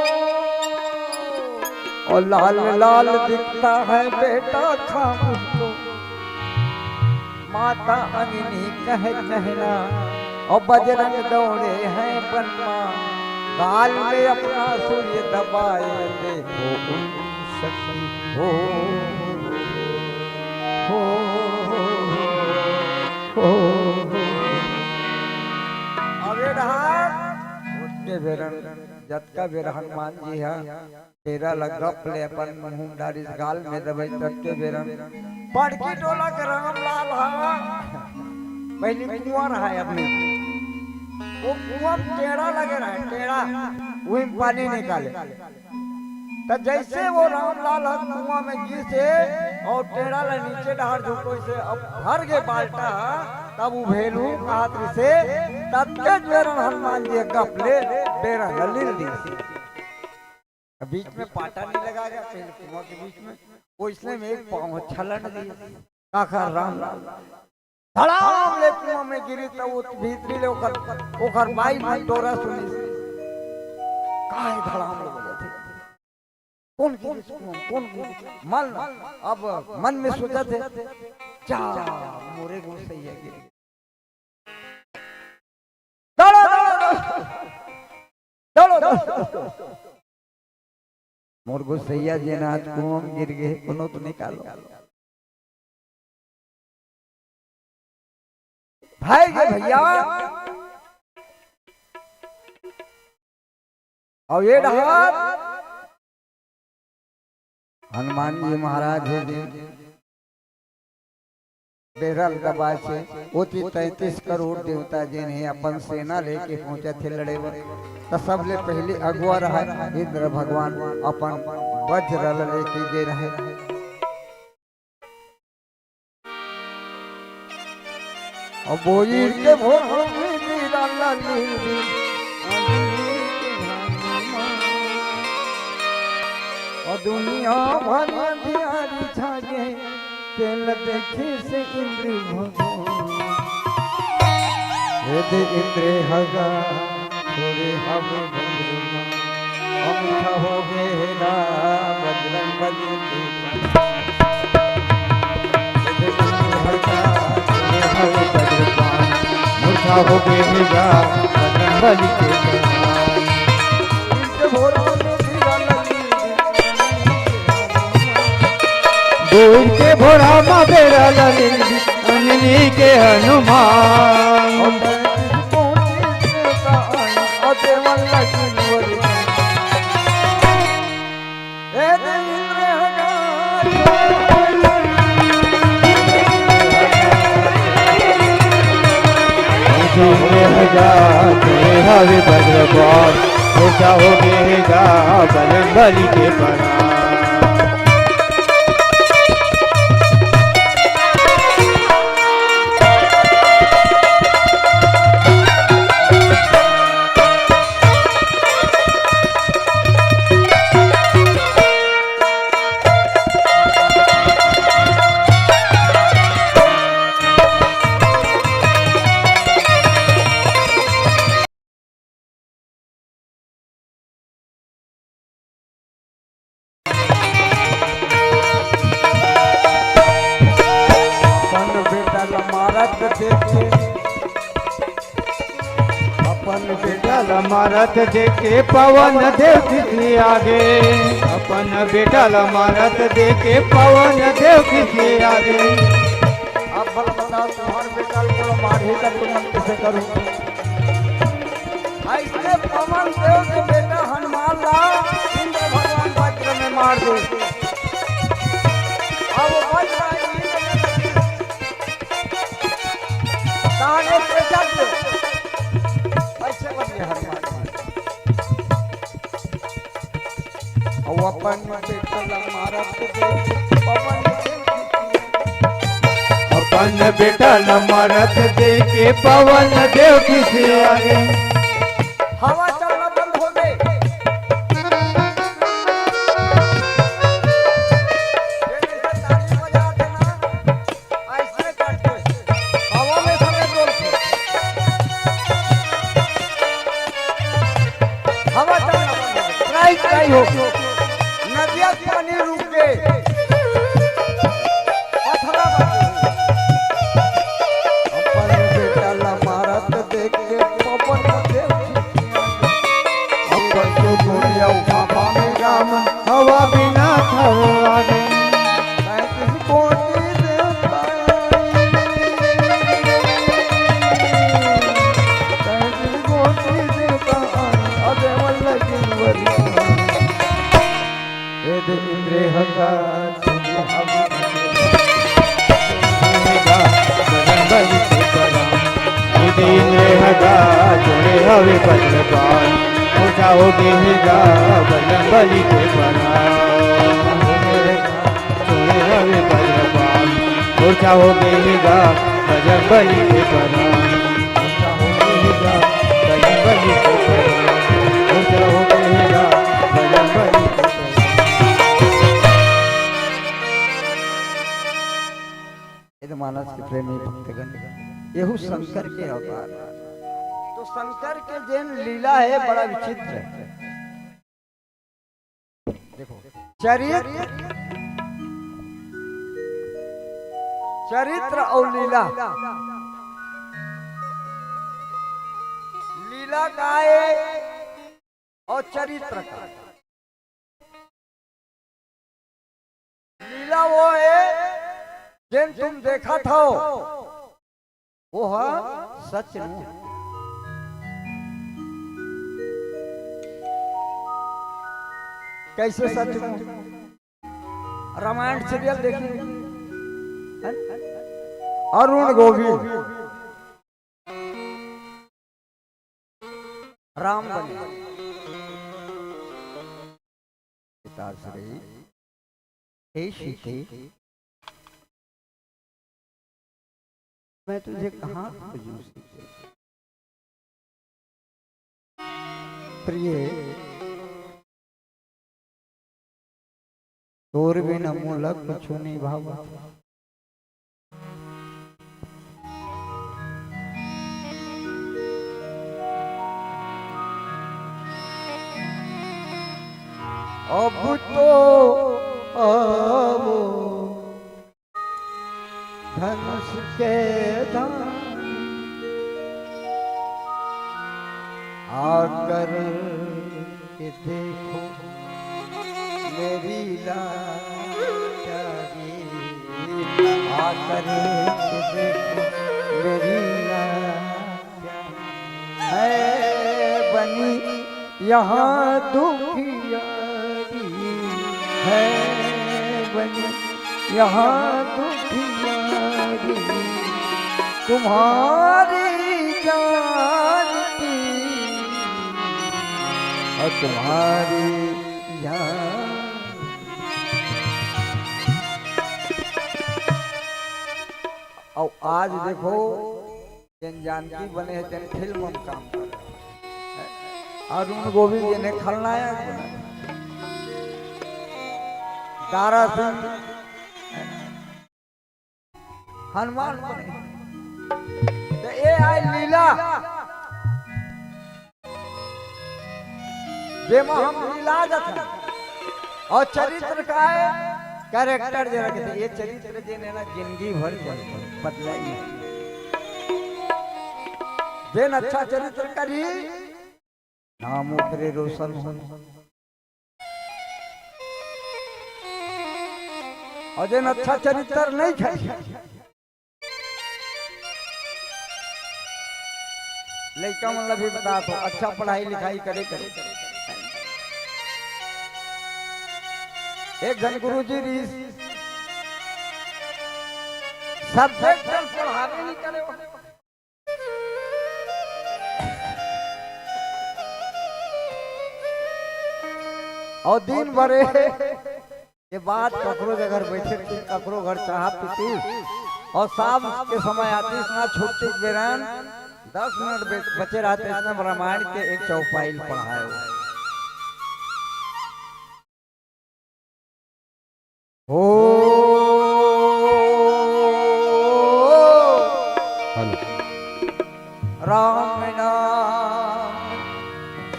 और लाल लाल दिखता है बेटा खा उसको माता अंजनी कहना और बजरंग दौड़े हैं बनमा, गाल में अपना सूर्य दबाए, देखो उनकी शक्ति हो हो हो। अबे रहा उसके बेरन जतका बेर हनुमान जी है तेरा लगा प्ले अपन मुंह डारी गाल में दबाई तटके बेरन बड़की टोला के रामलाल हा पहले कुआं रहा है अपने वो कुआं टेढ़ा लगे रहा है टेढ़ा वही पानी निकाले तो जैसे वो रामलाल कुआं में गिसे और टेढ़ा ला नीचे डहार झुको से अब भर के बाल्टा तब वो भेलू हाथ से तब के बेरन हनुमान जी गपले बेरा ललिल दी बीच में पाटा नहीं लगा गया पहले कुआं के बीच में वो इसने में एक पांव छलन दी काका रामलाल धड़ाम ले कुआं में गिरी तो वो भीतरी ले ओकर बाई में डोरा सुनी काहे धड़ाम ले गए थे कौन मन अब मन में सोचा थे जा मोरे गो सही है गिर दौड़ो दौड़ो दौड़ो मोर गो सैया जी ना कुआं में गिर गए कोनो तो निकालो भाई भैया और ये डहार हनुमान जी महाराज है बेरल दबा से 33 करोड़ देवता जिन्हें अपन सेना लेके पहुंचे थे लड़े तो सबले पहले अगुआ रहा इंद्र भगवान अपन वज्र लेके दे रहे और बोई के भोर और दुनिया भर अंधियारी छागे तेल देखे से इंद्र भगवान दे इंद्र हगा थोड़े हम अमिठा हो गए ना बजरंग बली मूर्छा हो गएगा बजरंग बली के दूर के भोरा मा बेरा ललिनी के हनुमान हवे भद्रपाल ऐसा हो गएगा बजरंग बली के परा मारत देखे पवन देव किसी आगे अपन बेटा मारत देखे पवन देव किसी आगे अब बताओ तुम्हारे बेटा को मारे तो तुम कैसे करो ऐसे पवन देव के बेटा हनुमान ला इंद्र भगवान वज्र में मार दो अब वज्र ताने पे चल ऐसे बन गया हनुमान अपन बेटा मारत देखे पवन देव किसी आगे हवा चलना बंद हो गई ऐसे करते हवा में समय बोलते हवा चलना बंद हो गई नदिया पानी रुक गए अपन बेटा मारत देख हगा जोड़े हवे बजरंगबली के प्रणाम जितेंद्र हगा जोड़े हवे बजरंगबली हो जाओगे हिगा बजरंगबली के प्रणाम जोड़े हवे बजरंगबली हो जाओगे हिगा बजरंगबली के प्रणाम हो जाओगे हिगा बजरंगबली के प्रणाम हो जाओगे हिगा बजरंगबली के प्रणाम। मानस के प्रेमी भक्तगण यहू शंकर के अवतार। तो शंकर के जैन लीला है बड़ा विचित्र है। देखो चरित्र और लीला, लीला का है और चरित्र का। लीला वो है जिन तुम देखा था वो है सच नहीं। कैसे सच नहीं? रामायण सीरियल देखिए, अरुण गोविल राम बने पिताश्री हे सीते मैं तुझे कहाँ खोजूं प्रिय तोर बिन मूलक कुछ नहीं भावा। अब तो आवो धनुष के दान आकर के देखो मेरी लाचारी, आकर के देखो मेरी लाचारी है बनी यहाँ दुखियारी, है बनी यहाँ दुखियारी तुम्हारी जानती और तुम्हारी जान। और आज देखो जन जानकी बने हैं, जन फिल्म में काम कर रहे हैं। अरुण गोविल जी ने खलनायक बना, दारा सिंह हनुमान बने। तो ये आई लीला जेमा हम लीला जाता और चरित्र का है कैरेक्टर जरा कहते ये चरित्र जेने ना जिंदगी भर चलता बदला ही जेन अच्छा चरित्र करी नाम उतरे रोशन हो और जेन अच्छा चरित्र नहीं करी लड़का मतलब भी बता तो अच्छा पढ़ाई लिखाई करे करे। एक जन गुरु जी सब्जेक्ट पढ़ावे नहीं करे और दिन भरे के बाद ककरो घर बैठे थी, ककरो घर चाह पीती और शाम के समय आती इतना छुट्टी बेरान 10 मिनट बचे रहते इसमें रामायण के एक चौपाई पढ़ाए हो। राम नाम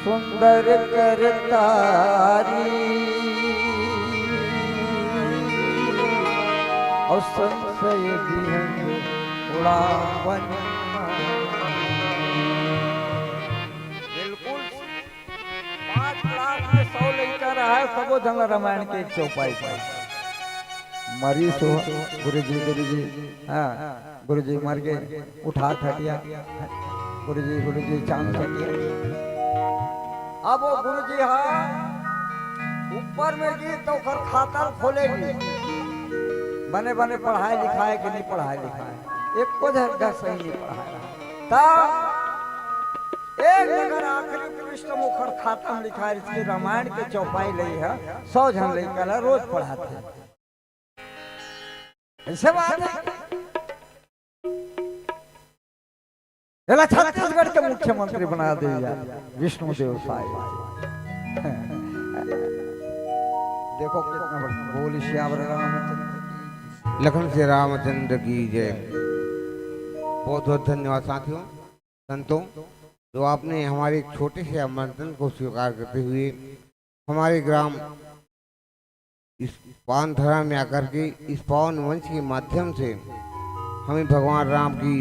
सुंदर करतारी और संशय उड़ावन बिल्कुल 5 लाख में 100 लेकर रहा है सबो जंग रामायण के एक चौपाई पर मरी सो गुरु जी हाँ गुरु जी मर गए उठा खटिया गुरु जी चांद खटिया। अब वो गुरु जी हाँ ऊपर में गीत तो ओकर खाता खोलेगी बने बने पढ़ाई लिखाए कि नहीं पढ़ाई लिखाए एक को जगह सही नहीं पढ़ाया तब एक जगह आखिरी पृष्ठ में ओकर खाता में लिखा है इसके रामायण के चौपाई लई है 100 जन लड़का रोज पढ़ाते ऐसे बात है एला छत्तीसगढ़ के मुख्यमंत्री बना दे यार विष्णुदेव साई देखो कितना बड़ा बोल श्यावर रामचंद्र लखन से रामचंद्र की जय। बहुत बहुत धन्यवाद साथियों संतों जो आपने हमारे छोटे से आमंत्रण को स्वीकार करते हुए हमारे ग्राम इस पावन धरा में आकर के इस पावन मंच के माध्यम से हमें भगवान राम की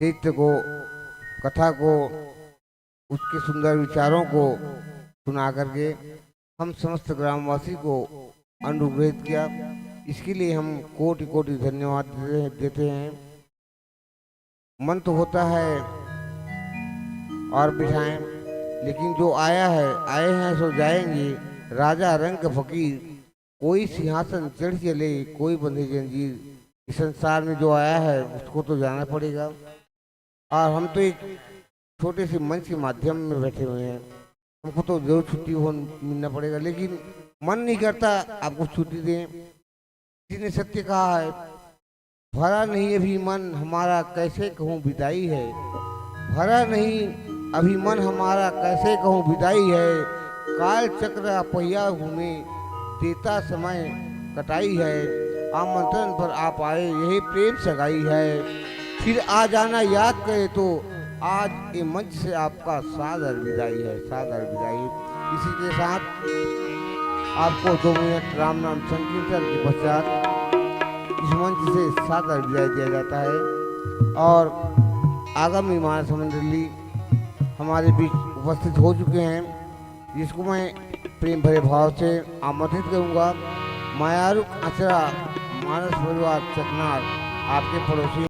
चरित्र को कथा को उसके सुंदर विचारों को सुना करके हम समस्त ग्रामवासी को अनुग्रहित किया। इसके लिए हम कोटि कोटि धन्यवाद देते हैं। मन तो होता है और बिठाएं लेकिन जो आया है आए हैं सो जाएंगे। राजा रंग फकीर कोई सिंहासन चढ़ चले कोई बंधे जंजीर। इस संसार में जो आया है उसको तो जाना पड़ेगा और हम तो एक छोटे से मंच के माध्यम में बैठे हुए हैं। हमको तो जरूर छुट्टी हो मिलना पड़ेगा लेकिन मन नहीं करता आपको छुट्टी दें। किसी ने सत्य कहा है भरा नहीं अभी मन हमारा कैसे कहूँ विदाई है। भरा नहीं अभी मन हमारा कैसे कहूँ विदाई है। काल चक्र पहिया घूमे देता समय कटाई है। आमंत्रण पर आप आए यही प्रेम सगाई है। फिर आ जाना याद करे तो आज ये मंच से आपका सादर विदाई है सादर विदाई। इसी के साथ आपको 2 मिनट राम नाम संकीर्तन के पश्चात इस मंच से सादर विदाई दिया जाता है और आगामी मानस मंडली हमारे बीच उपस्थित हो चुके हैं जिसको मैं प्रेम भरे भाव से आमंत्रित करूंगा। मायारुक आचरा मानस परिवार चकनार आपके पड़ोसी